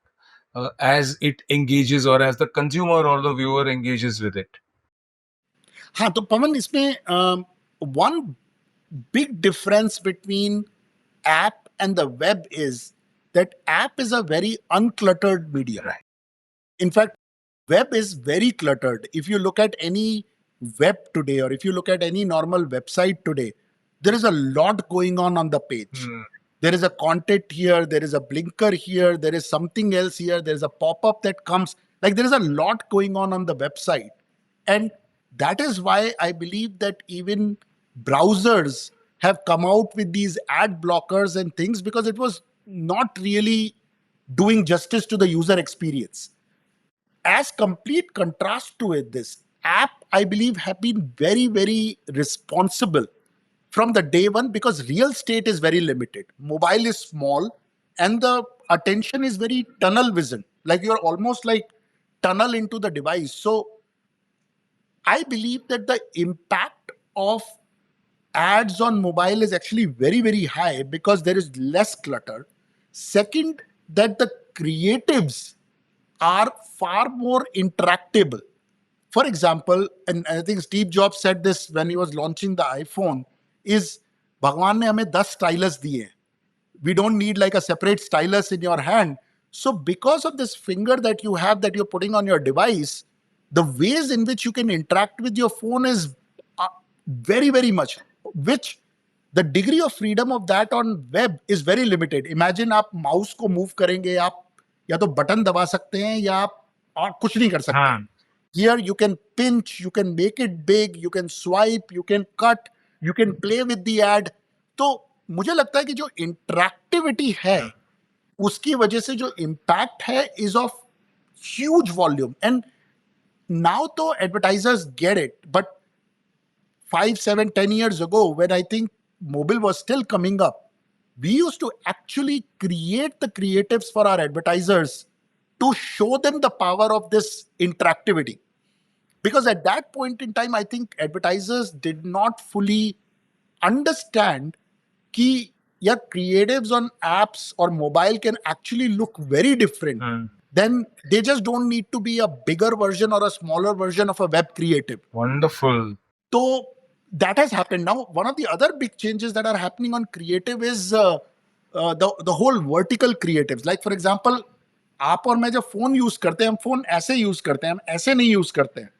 as it engages or as the consumer or the viewer engages with it. हाँ, तो पवन इसमें one big difference between app and the web is that app is a very uncluttered medium. Right. In fact, web is very cluttered. If you look at any web today, or if you look at any normal website today, there is a lot going on the page. There is a content here, there is a blinker here, there is something else here, there is a pop-up that comes. Like, there is a lot going on the website. And that is why I believe that even browsers have come out with these ad blockers and things, because it was not really doing justice to the user experience. As complete contrast to it, this app, I believe, have been very, very responsible from the day one, because real estate is very limited. Mobile is small and the attention is very tunnel vision. Like, you're almost like tunnel into the device. So I believe that the impact of ads on mobile is actually very, very high because there is less clutter. Second, that the creatives are far more interactable. For example, and I think Steve Jobs said this when he was launching the iPhone, is Bhagwan ne hame 10 stylus diye. We don't need like a separate stylus in your hand. So because of this finger that you have that you're putting on your device, the ways in which you can interact with your phone is very, very much, which the degree of freedom of that on web is very limited. Imagine आप mouse को move करेंगे, आप या तो button दबा सकते हैं या आप और कुछ नहीं कर सकते. Here you can pinch, you can make it big, you can swipe, you can cut, you can play with the ad. तो मुझे लगता है कि जो interactivity है, उसकी वजह से जो impact है is of huge volume. And now though advertisers get it, but 5, 7, 10 years ago, when I think mobile was still coming up, we used to actually create the creatives for our advertisers to show them the power of this interactivity. Because at that point in time, I think advertisers did not fully understand कि yeah, creatives on apps or mobile can actually look very different. Then they just don't need to be a bigger version or a smaller version of a web creative. Wonderful. So that has happened. Now, one of the other big changes that are happening on creative is the whole vertical creatives. Like, for example, आप और मैं जब phone use करते हैं, हम phone ऐसे use करते हैं, हम ऐसे नहीं यूज करते हैं.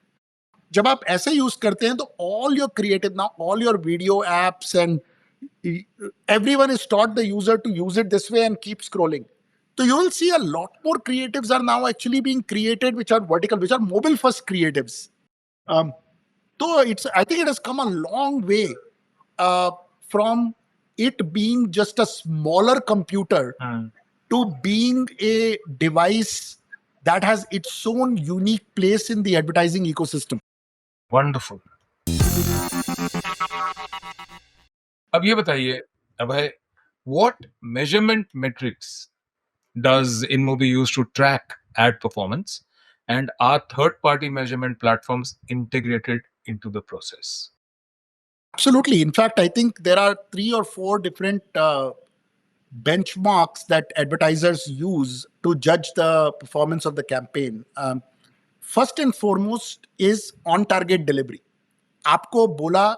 जब आप ऐसे यूज करते हैं तो all your creative now, all your video apps and everyone is taught the user to use it this way and keep scrolling. So you will see a lot more creatives are now actually being created which are vertical, which are mobile first creatives. Um, so I think it has come a long way from it being just a smaller computer to being a device that has its own unique place in the advertising ecosystem. Wonderful. अब ये बताइए अभय, what measurement metrics does InMobi use to track ad performance, and are third-party measurement platforms integrated into the process? Absolutely. In fact, I think there are 3 or 4 different benchmarks that advertisers use to judge the performance of the campaign. First and foremost is on-target delivery. आपको बोला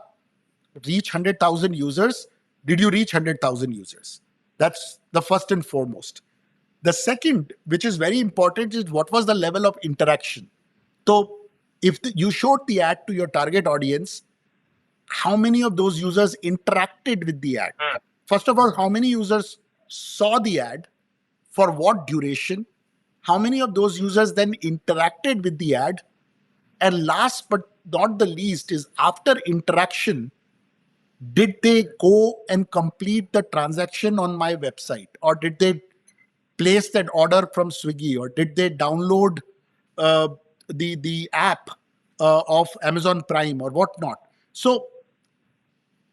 reach 100,000 users. Did you reach 100,000 users? That's the first and foremost. The second, which is very important, is what was the level of interaction. So if you showed the ad to your target audience, how many of those users interacted with the ad? First of all, how many users saw the ad? For what duration? How many of those users then interacted with the ad? And last but not the least is after interaction, did they go and complete the transaction on my website? Or did they place that order from Swiggy? Or did they download the app of Amazon Prime or whatnot? So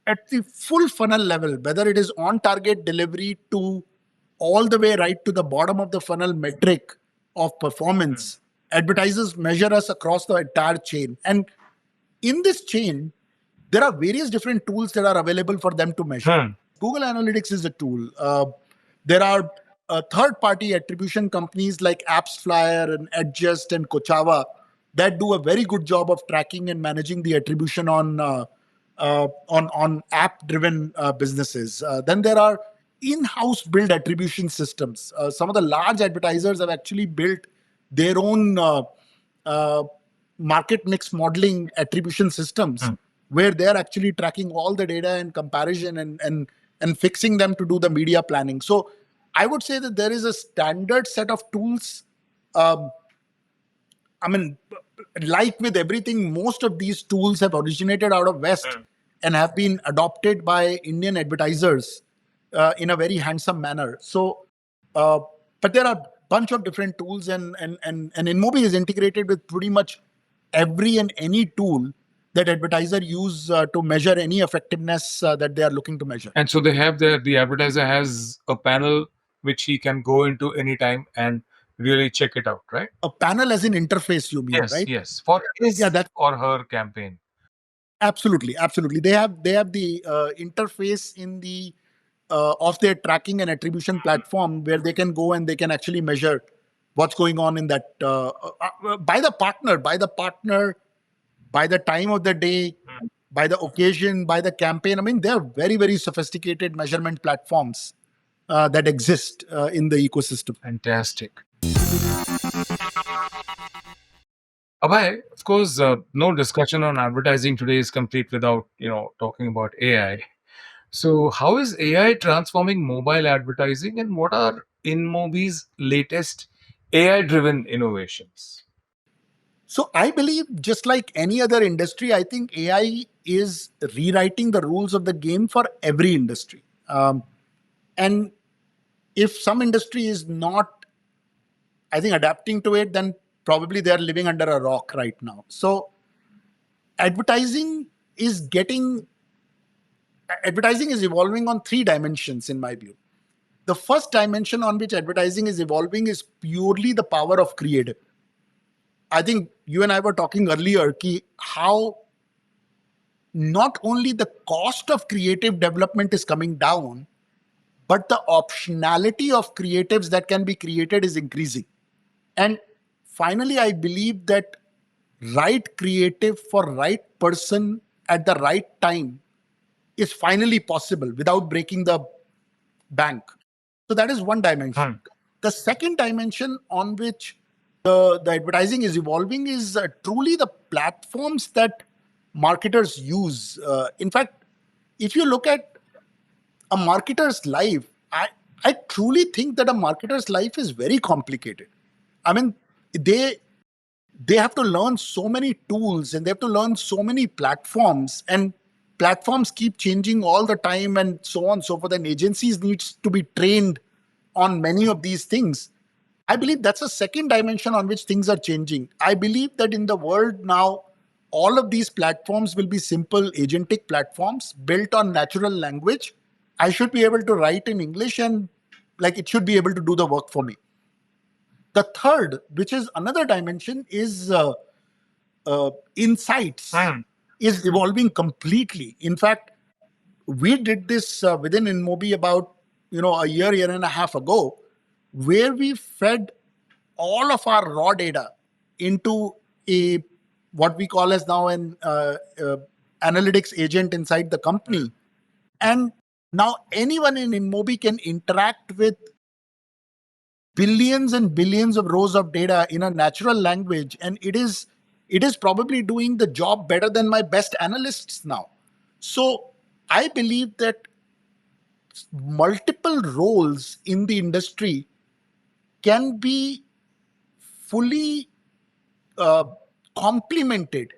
at the full funnel level, whether it is on target delivery to all the way right to the bottom of the funnel metric of performance, advertisers measure us across the entire chain. And in this chain, there are various different tools that are available for them to measure. Google Analytics is a tool. There are third-party attribution companies like AppsFlyer and Adjust and Chawla that do a very good job of tracking and managing the attribution on app-driven businesses. Then there are in-house built attribution systems. Some of the large advertisers have actually built their own market mix modeling attribution systems where they're actually tracking all the data and comparison and fixing them to do the media planning. So I would say that there is a standard set of tools. I mean, like with everything, most of these tools have originated out of West and have been adopted by Indian advertisers in a very handsome manner. So, but there are a bunch of different tools, and InMobi is integrated with pretty much every and any tool that advertiser use to measure any effectiveness that they are looking to measure. And so they have the advertiser has a panel which he can go into anytime and really check it out, right? A panel as an interface, you mean, Yes, right? yes. For his that or her campaign. Absolutely. They have the interface in the of their tracking and attribution platform where they can go and they can actually measure what's going on in that by the partner, by the time of the day, by the occasion, by the campaign. I mean, they are very, very sophisticated measurement platforms that exist in the ecosystem. Fantastic. Abhay, of course, no discussion on advertising today is complete without, talking about AI. So how is AI transforming mobile advertising, and what are InMobi's latest AI-driven innovations? So I believe, just like any other industry, I think AI is rewriting the rules of the game for every industry. And if some industry is not, I think, adapting to it, then probably they are living under a rock right now. So advertising is evolving on 3 dimensions, in my view. The first dimension on which advertising is evolving is purely the power of creative. I think you and I were talking earlier how not only the cost of creative development is coming down, but the optionality of creatives that can be created is increasing. And finally, I believe that right creative for right person at the right time is finally possible without breaking the bank. So that is one dimension. The second dimension on which the advertising is evolving is truly the platforms that marketers use. In fact, if you look at a marketer's life, I truly think that a marketer's life is very complicated. I mean, they have to learn so many tools and they have to learn so many platforms, and platforms keep changing all the time and so on and so forth, and agencies needs to be trained on many of these things. I believe that's a second dimension on which things are changing. I believe that in the world now, all of these platforms will be simple agentic platforms built on natural language. I should be able to write in English and like it should be able to do the work for me. The third, which is another dimension, is insights is evolving completely. In fact, we did this within InMobi about a year and a half ago, where we fed all of our raw data into a what we call as now an analytics agent inside the company, and now anyone in InMobi can interact with billions and billions of rows of data in a natural language, and it is probably doing the job better than my best analysts now. So I believe that multiple roles in the industry can be fully complemented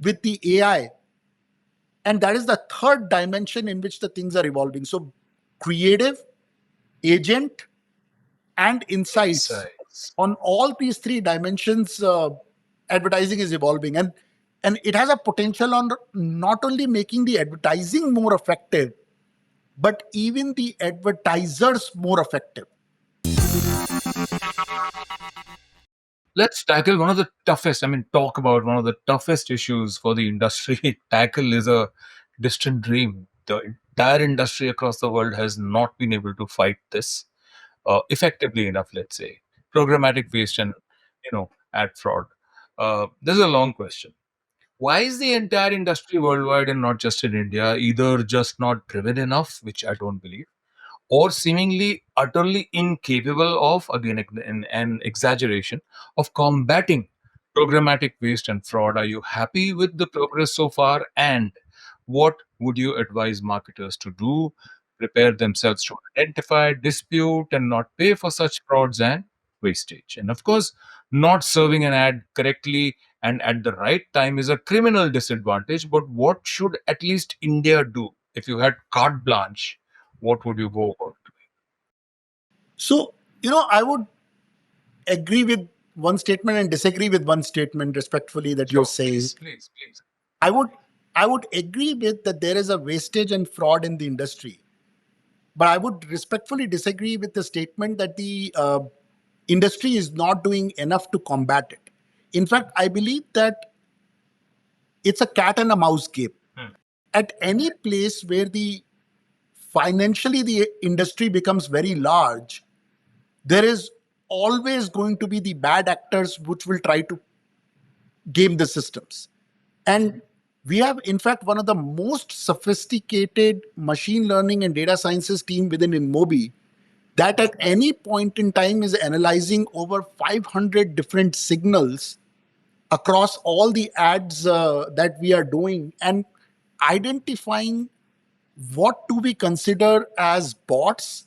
with the AI, and that is the third dimension in which the things are evolving. So creative, agent, and insights. On all these three dimensions, advertising is evolving, and it has a potential on not only making the advertising more effective, but even the advertisers more effective. Let's tackle one of the toughest, talk about one of the toughest issues for the industry. Tackle is a distant dream. The entire industry across the world has not been able to fight this effectively enough, let's say. Programmatic waste and, ad fraud. This is a long question. Why is the entire industry worldwide and not just in India either just not driven enough, which I don't believe, or seemingly utterly incapable of, again, an exaggeration, of combating programmatic waste and fraud? Are you happy with the progress so far? And what would you advise marketers to do? Prepare themselves to identify, dispute, and not pay for such frauds and wastage. And of course, not serving an ad correctly and at the right time is a criminal disadvantage. But what should at least India do? If you had carte blanche, what would you go about? So, I would agree with one statement and disagree with one statement respectfully that you're saying. Please. I would agree with that there is a wastage and fraud in the industry. But I would respectfully disagree with the statement that the industry is not doing enough to combat it. In fact, I believe that it's a cat and a mouse game. At any place where financially the industry becomes very large, there is always going to be the bad actors which will try to game the systems. And we have, in fact, one of the most sophisticated machine learning and data sciences team within InMobi that at any point in time is analyzing over 500 different signals across all the ads that we are doing and identifying what do we consider as bots,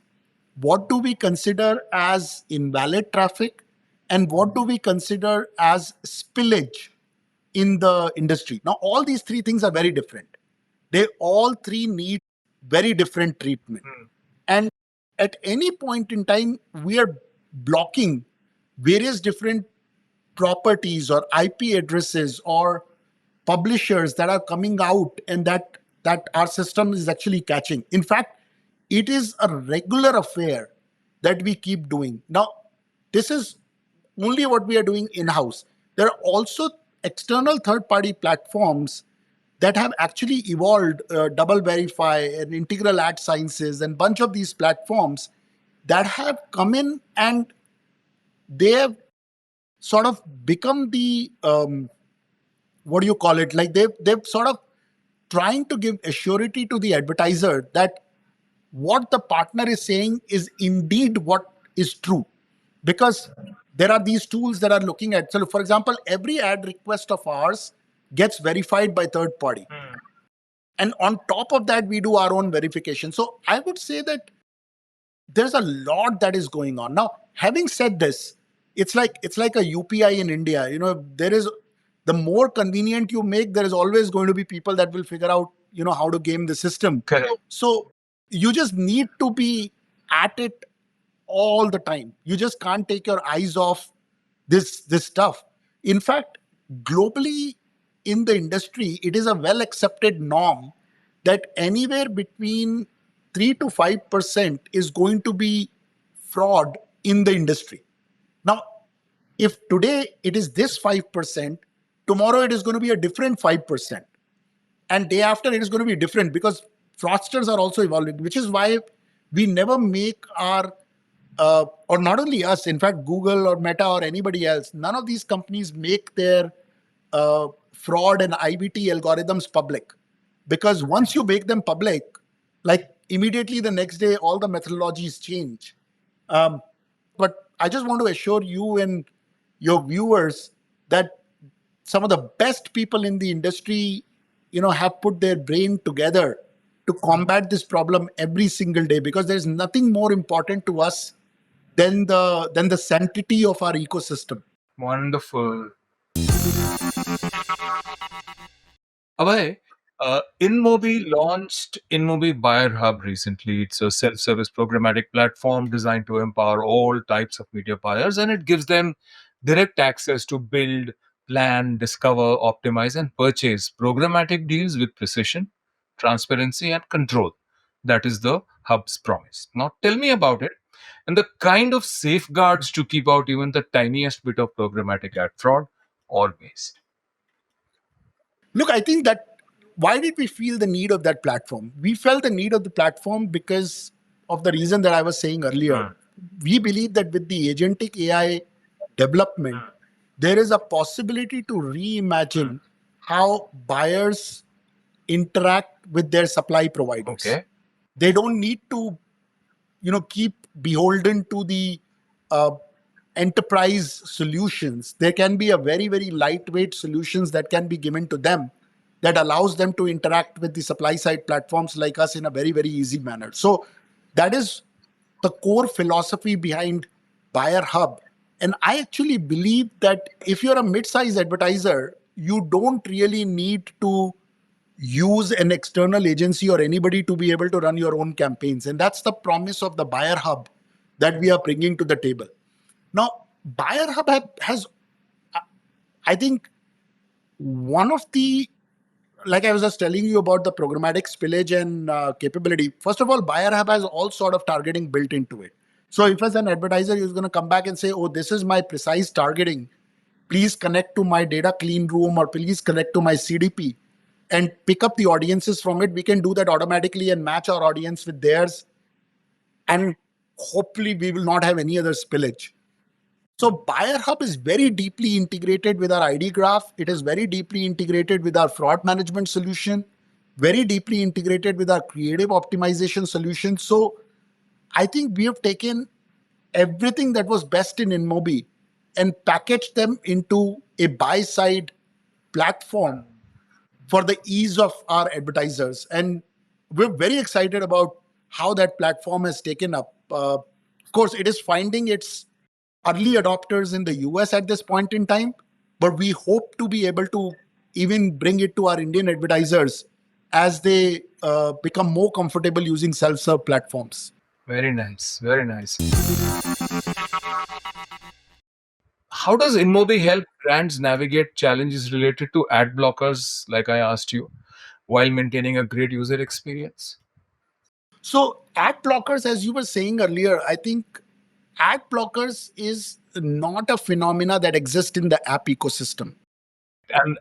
what do we consider as invalid traffic, and what do we consider as spillage in the industry. Now, all these three things are very different. They all three need very different treatment. And at any point in time, we are blocking various different properties or IP addresses or publishers that are coming out and that our system is actually catching. In fact, it is a regular affair that we keep doing. Now, this is only what we are doing in-house. There are also external third-party platforms that have actually evolved, Double Verify and Integral Ad Sciences and bunch of these platforms that have come in and they have sort of become the, like they've sort of trying to give assurity to the advertiser that what the partner is saying is indeed what is true. because there are these tools that are looking at. So, for example, every ad request of ours gets verified by third party. And on top of that, we do our own verification. So I would say that there's a lot that is going on. Now, having said this, it's like a UPI in India. There is, the more convenient you make, there is always going to be people that will figure out, how to game the system. Correct. So you just need to be at it all the time. You just can't take your eyes off this stuff. In fact, globally in the industry, it is a well accepted norm that anywhere between 3 to 5% is going to be fraud in the industry. Now, if today it is this 5%, tomorrow it is going to be a different 5%. And day after it is going to be different, because fraudsters are also evolving, which is why we never make our, or not only us, in fact, Google or Meta or anybody else, none of these companies make their fraud and IBT algorithms public. Because once you make them public, like immediately the next day, all the methodologies change. But I just want to assure you and your viewers that some of the best people in the industry, have put their brain together to combat this problem every single day, because there's nothing more important to us than the sanctity of our ecosystem. Wonderful. Abhay, InMobi launched InMobi Buyer Hub recently. It's a self-service programmatic platform designed to empower all types of media buyers, and it gives them direct access to build, plan, discover, optimize, and purchase programmatic deals with precision, transparency, and control. That is the hub's promise. Now, tell me about it and the kind of safeguards to keep out even the tiniest bit of programmatic ad fraud or waste. Look, I think that why did we feel the need of that platform? We felt the need of the platform because of the reason that I was saying earlier. We believe that with the agentic AI development, there is a possibility to reimagine how buyers interact with their supply providers. Okay. They don't need to, keep beholden to the enterprise solutions. There can be a very, very lightweight solutions that can be given to them that allows them to interact with the supply side platforms like us in a very, very easy manner. So that is the core philosophy behind Buyer Hub. And I actually believe that if you're a mid-size advertiser, you don't really need to use an external agency or anybody to be able to run your own campaigns. And that's the promise of the Buyer Hub that we are bringing to the table. Now, Buyer Hub has, I think, one of the, like I was just telling you about the programmatic spillage and capability. First of all, Buyer Hub has all sort of targeting built into it. So if as an advertiser, you're going to come back and say, oh, this is my precise targeting, please connect to my data clean room or please connect to my CDP and pick up the audiences from it. We can do that automatically and match our audience with theirs. And hopefully we will not have any other spillage. So Buyer Hub is very deeply integrated with our ID graph. It is very deeply integrated with our fraud management solution, very deeply integrated with our creative optimization solution. So I think we have taken everything that was best in InMobi and packaged them into a buy-side platform for the ease of our advertisers. And we're very excited about how that platform has taken up. Of course, it is finding its early adopters in the US at this point in time, but we hope to be able to even bring it to our Indian advertisers as they become more comfortable using self-serve platforms. Very nice. Very nice. How does InMobi help brands navigate challenges related to ad blockers, like I asked you, while maintaining a great user experience? So ad blockers, as you were saying earlier, I think ad blockers is not a phenomena that exists in the app ecosystem.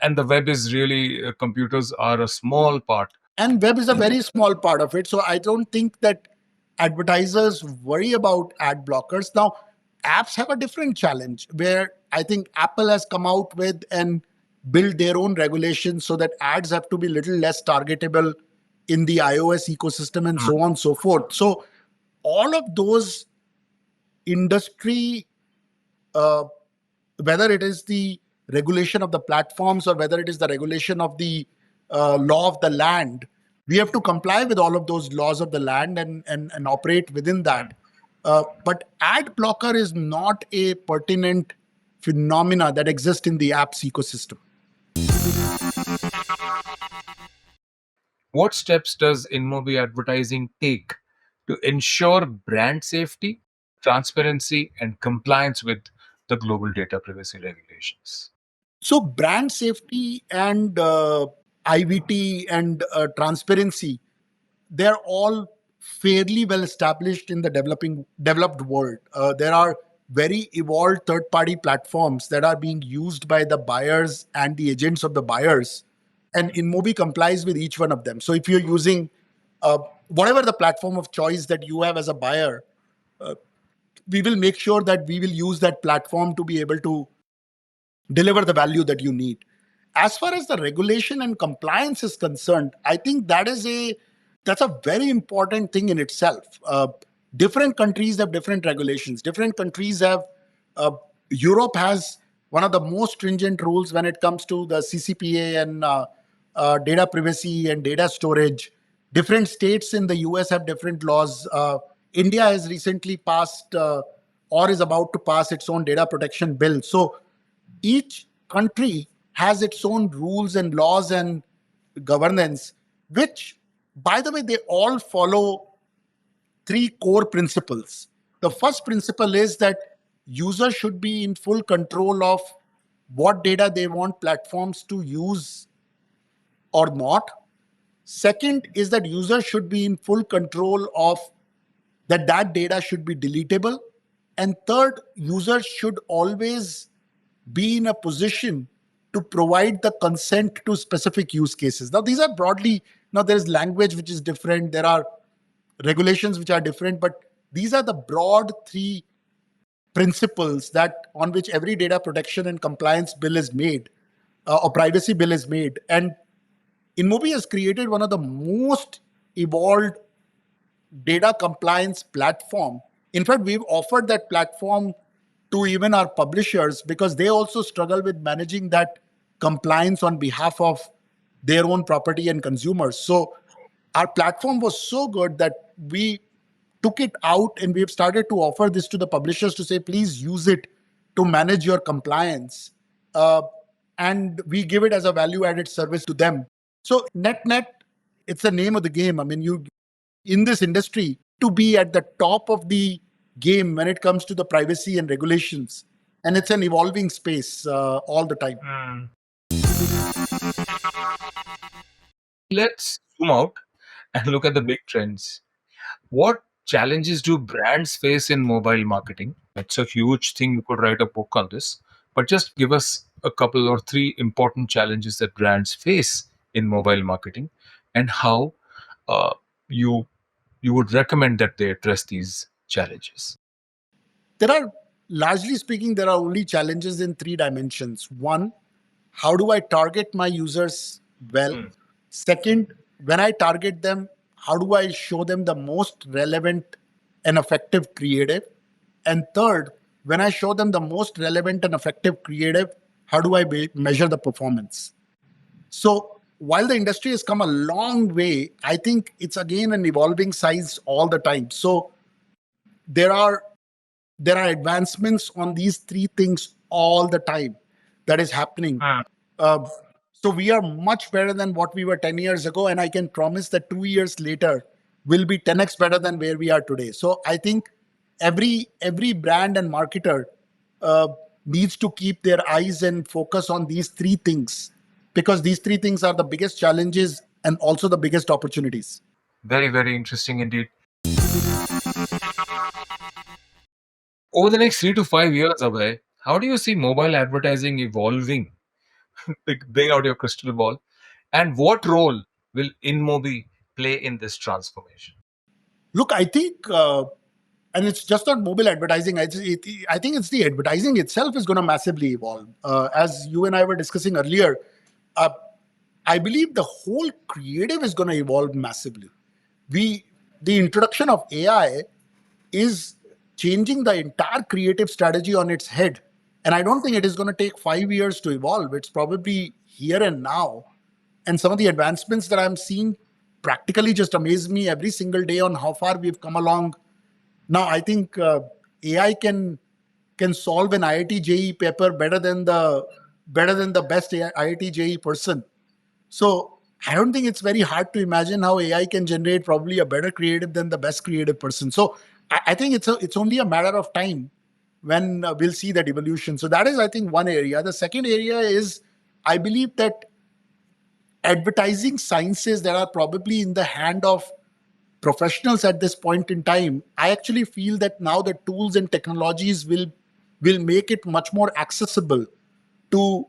And the web is really, computers are a small part. And web is a very small part of it. So I don't think that advertisers worry about ad blockers. Now, apps have a different challenge where I think Apple has come out with and build their own regulations so that ads have to be little less targetable in the iOS ecosystem and so on and so forth. So all of those industry whether it is the regulation of the platforms or whether it is the regulation of the law of the land, we have to comply with all of those laws of the land and operate within that. But ad blocker is not a pertinent phenomena that exists in the apps ecosystem. What steps does InMobi Advertising take to ensure brand safety, transparency, and compliance with the global data privacy regulations? So brand safety and IVT and transparency, they're all fairly well established in the developed world. There are very evolved third-party platforms that are being used by the buyers and the agents of the buyers, and InMobi complies with each one of them. So if you're using whatever the platform of choice that you have as a buyer, we will make sure that we will use that platform to be able to deliver the value that you need. As far as the regulation and compliance is concerned, I think that's a very important thing in itself. Different countries have different regulations. Different countries have Europe has one of the most stringent rules when it comes to the CCPA and data privacy and data storage. Different states in the US have different laws. India has recently passed or is about to pass its own data protection bill. So each country has its own rules and laws and governance, which, by the way, they all follow three core principles. The first principle is that users should be in full control of what data they want platforms to use or not. Second is that users should be in full control of that data should be deletable. And third, users should always be in a position to provide the consent to specific use cases. Now, these are broadly, now there is language which is different, there are regulations which are different, but these are the broad three principles that on which every data protection and compliance bill is made, or privacy bill is made. And InMobi has created one of the most evolved data compliance platform. In fact, we've offered that platform to even our publishers because they also struggle with managing that compliance on behalf of their own property and consumers. So our platform was so good that we took it out and we've started to offer this to the publishers to say, please use it to manage your compliance. And we give it as a value-added service to them. So net, it's the name of the game. I mean, you in this industry to be at the top of the game when it comes to the privacy and regulations. And it's an evolving space all the time. Let's zoom out and look at the big trends. What challenges do brands face in mobile marketing? That's a huge thing. You could write a book on this, but just give us a couple or three important challenges that brands face in mobile marketing and how you would recommend that they address these challenges. There are, largely speaking, there are only challenges in three dimensions. One, how do I target my users well? Second, when I target them, how do I show them the most relevant and effective creative? And third, when I show them the most relevant and effective creative, how do I measure the performance? So while the industry has come a long way, I think it's again an evolving size all the time. So there are advancements on these three things all the time that is happening. So we are much better than what we were 10 years ago. And I can promise that 2 years later will be 10x better than where we are today. So I think every brand and marketer needs to keep their eyes and focus on these three things, because these three things are the biggest challenges and also the biggest opportunities. Very, very interesting indeed. Over the next 3 to 5 years, Abhay, how do you see mobile advertising evolving? Bring out your crystal ball. And what role will InMobi play in this transformation? Look, I think, and it's just not mobile advertising. I think it's the advertising itself is going to massively evolve. As you and I were discussing earlier, I believe the whole creative is going to evolve massively. The introduction of AI is changing the entire creative strategy on its head. And I don't think it is going to take 5 years to evolve. It's probably here and now. And some of the advancements that I'm seeing practically just amaze me every single day on how far we've come along. Now, I think AI can solve an IIT JEE paper better than the best IIT JEE person. So I don't think it's very hard to imagine how AI can generate probably a better creative than the best creative person. So I think it's only a matter of time when we'll see that evolution. So that is, I think, one area. The second area is, I believe that advertising sciences that are probably in the hand of professionals at this point in time, I actually feel that now the tools and technologies will make it much more accessible to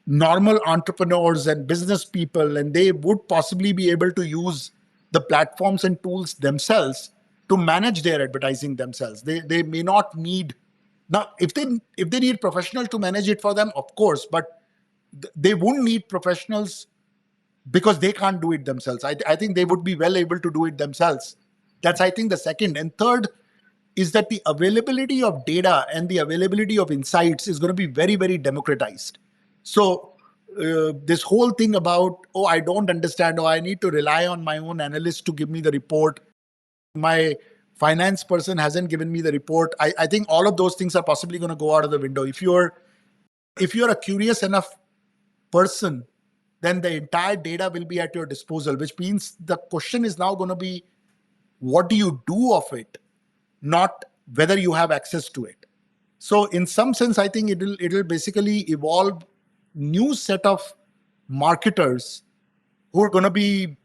normal entrepreneurs and business people, and they would possibly be able to use the platforms and tools themselves to manage their advertising themselves. They may not need, now if they need professionals to manage it for them, of course, but they won't need professionals because they can't do it themselves. I think they would be well able to do it themselves. That's, I think, the second. And third is that the availability of data and the availability of insights is going to be very, very democratized. So this whole thing about, oh, I don't understand, or I need to rely on my own analyst to give me the report, my finance person hasn't given me the report, I think all of those things are possibly going to go out of the window. If you're a curious enough person, then the entire data will be at your disposal, which means the question is now going to be, what do you do of it, not whether you have access to it. So in some sense, I think it'll basically evolve new set of marketers who are going to be,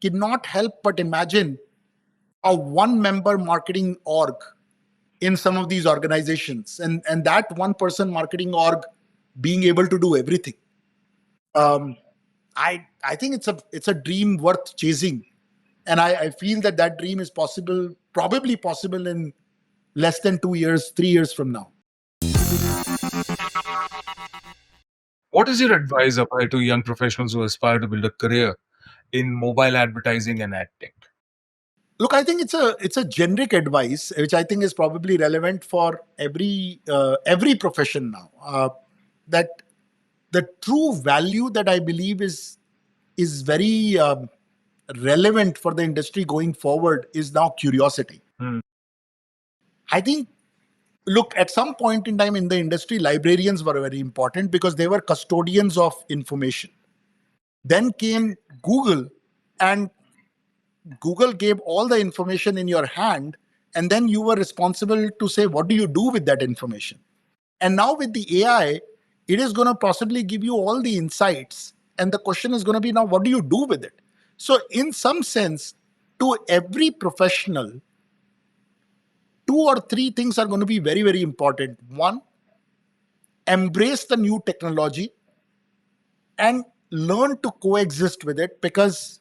cannot help but imagine a one-member marketing org in some of these organizations, and that one-person marketing org being able to do everything. I think it's a dream worth chasing, and I feel that dream is possible, probably possible in less than 2 years, 3 years from now. What is your advice, Abhay, to young professionals who aspire to build a career in mobile advertising and ad tech? Look, I think it's a generic advice, which I think is probably relevant for every profession now. That the true value that I believe is very relevant for the industry going forward is now curiosity. I think, look, at some point in time in the industry, librarians were very important because they were custodians of information. Then came Google, and Google gave all the information in your hand, and then you were responsible to say, what do you do with that information? And now with the AI, it is going to possibly give you all the insights. And the question is going to be now, what do you do with it? So in some sense, to every professional, 2 or 3 things are going to be very, very important. One, embrace the new technology and learn to coexist with it, because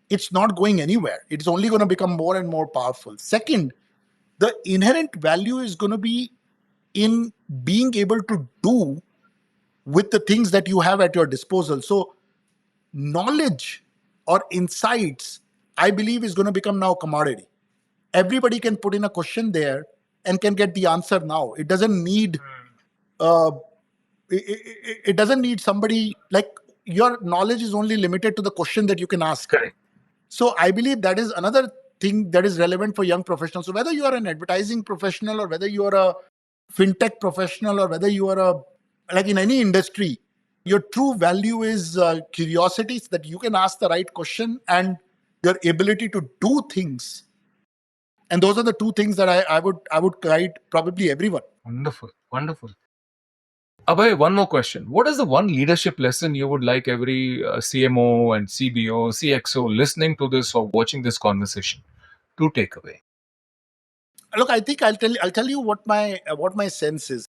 it's not going anywhere. It's only going to become more and more powerful. Second, the inherent value is going to be in being able to do with the things that you have at your disposal. So knowledge or insights, I believe, is going to become now commodity. Everybody can put in a question there and can get the answer now. It doesn't need it doesn't need somebody, like, your knowledge is only limited to the question that you can ask. Correct. So I believe that is another thing that is relevant for young professionals. So whether you are an advertising professional, or whether you are a fintech professional, or whether you are like in any industry, your true value is curiosity, so that you can ask the right question, and your ability to do things. And those are the 2 things that I would guide probably everyone. Wonderful. Wonderful. Abhay, one more question. What is the one leadership lesson you would like every CMO and CBO, CXO listening to this or watching this conversation to take away? Look, I think I'll tell you what my sense is.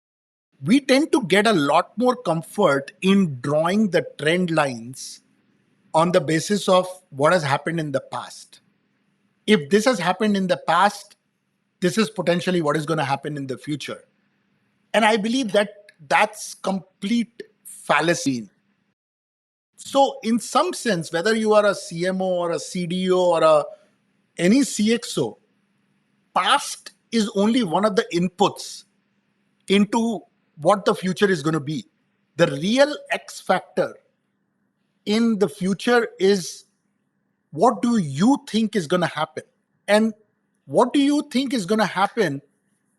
We tend to get a lot more comfort in drawing the trend lines on the basis of what has happened in the past. If this has happened in the past, this is potentially what is going to happen in the future. And I believe that that's complete fallacy. So in some sense, whether you are a CMO or a CDO or any CXO, past is only one of the inputs into what the future is going to be. The real X factor in the future is, what do you think is going to happen? And what do you think is going to happen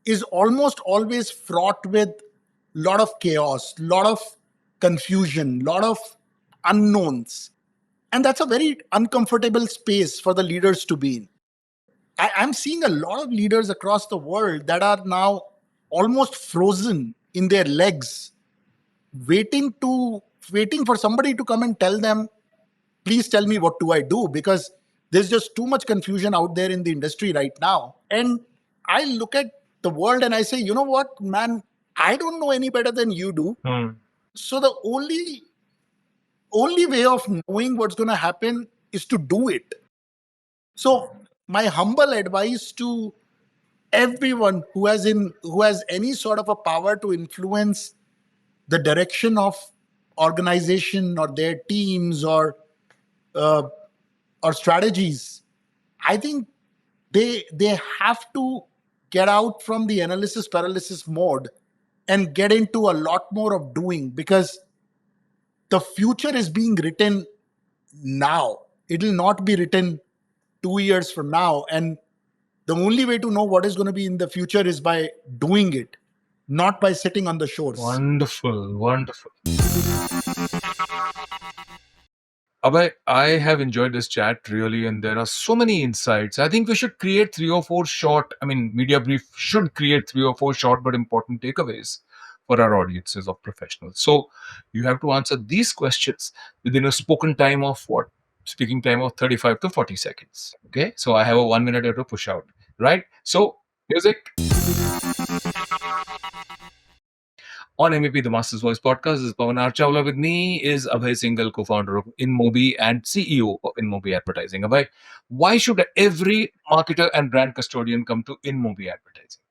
is almost always fraught with a lot of chaos, lot of confusion, lot of unknowns. And that's a very uncomfortable space for the leaders to be in. I'm seeing a lot of leaders across the world that are now almost frozen in their legs, waiting for somebody to come and tell them, please tell me what do I do, because there's just too much confusion out there in the industry right now. And I look at the world and I say, you know what, man, I don't know any better than you do. So the only way of knowing what's going to happen is to do it. So my humble advice to everyone who has any sort of a power to influence the direction of organization or their teams or strategies, I think they have to get out from the analysis paralysis mode and get into a lot more of doing, because the future is being written now. It will not be written 2 years from now. And the only way to know what is going to be in the future is by doing it, not by sitting on the shores. Wonderful, wonderful. Abhay, I have enjoyed this chat really, and there are so many insights. I think we should create 3 or 4 short, Mediabrief should create 3 or 4 short but important takeaways for our audiences of professionals. So you have to answer these questions within a speaking time of 35 to 40 seconds. Okay, so I have a 1 minute to push out, right? So music. On MEP, the Master's Voice podcast, this is Pavan Chawla. With me is Abhay Singhal, co-founder of InMobi and CEO of InMobi Advertising. Abhay, why should every marketer and brand custodian come to InMobi Advertising?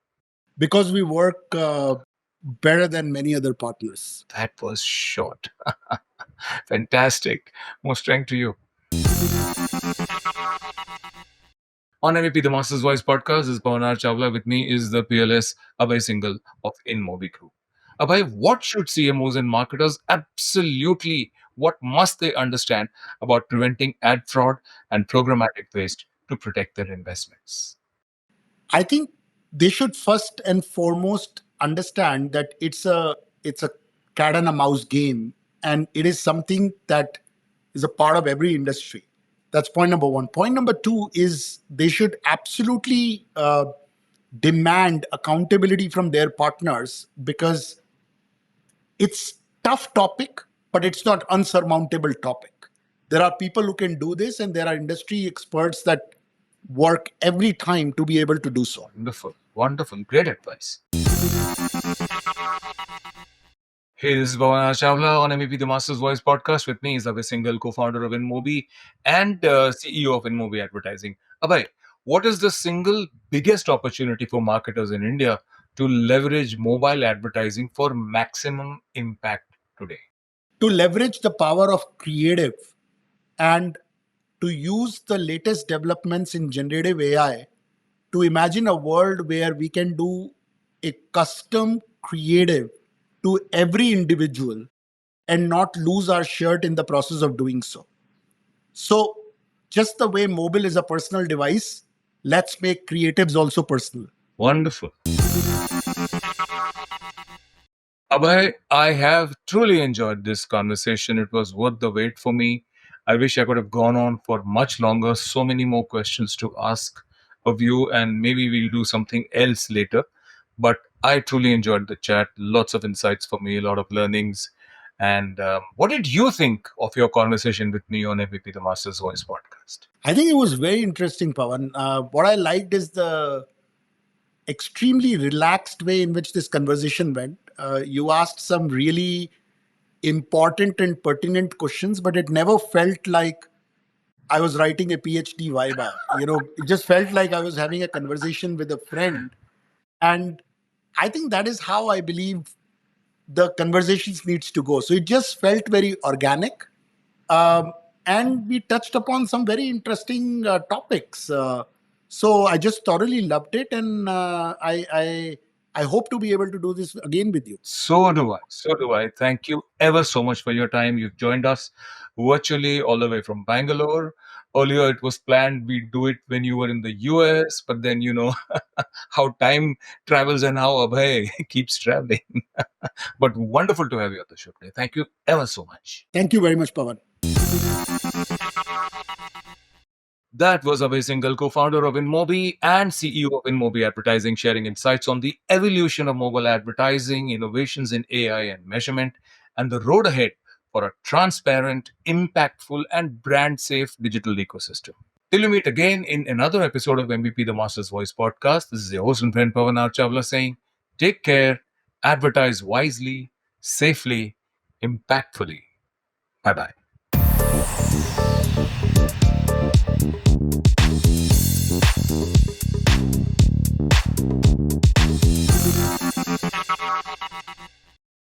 Because we work better than many other partners. That was short. Fantastic. More strength to you. On MEP, the Master's Voice podcast, this is Pavan Chawla. With me is the PLS Abhay Singhal of InMobi Group. Abhay, what should CMOs and marketers what must they understand about preventing ad fraud and programmatic waste to protect their investments? I think they should first and foremost understand that it's a cat and a mouse game, and it is something that is a part of every industry. That's point number one. Point number two is they should absolutely demand accountability from their partners, because it's tough topic, but it's not unsurmountable topic. There are people who can do this, and there are industry experts that work every time to be able to do so. Wonderful, wonderful, great advice. Hey, this is Pavan Chawla on MEP The Master's Voice podcast. With me is Abhay Singhal, co-founder of InMobi and CEO of InMobi Advertising. Abhay, what is the single biggest opportunity for marketers in India to leverage mobile advertising for maximum impact today? To leverage the power of creative and to use the latest developments in generative AI to imagine a world where we can do a custom creative to every individual and not lose our shirt in the process of doing so. So just the way mobile is a personal device, let's make creatives also personal. Wonderful. Abhay, I have truly enjoyed this conversation. It was worth the wait for me. I wish I could have gone on for much longer. So many more questions to ask of you, and maybe we'll do something else later. But I truly enjoyed the chat. Lots of insights for me, a lot of learnings. And what did you think of your conversation with me on MVP, the Master's Voice podcast? I think it was very interesting, Pavan. What I liked is the extremely relaxed way in which this conversation went. You asked some really important and pertinent questions, but it never felt like I was writing a PhD viva. It just felt like I was having a conversation with a friend. And I think that is how I believe the conversations needs to go. So it just felt very organic. And we touched upon some very interesting topics. So I just thoroughly loved it, and I hope to be able to do this again with you. So do I. So do I. Thank you ever so much for your time. You've joined us virtually all the way from Bangalore. Earlier, it was planned we'd do it when you were in the US, but then you know how time travels and how Abhay keeps traveling. But wonderful to have you at the show today. Thank you ever so much. Thank you very much, Pavan. That was Abhay Singhal, co-founder of InMobi and CEO of InMobi Advertising, sharing insights on the evolution of mobile advertising, innovations in AI and measurement, and the road ahead for a transparent, impactful, and brand-safe digital ecosystem. Till we meet again in another episode of MVP, the Master's Voice podcast, this is your host and friend Pavan Chawla saying, take care, advertise wisely, safely, impactfully. Bye-bye.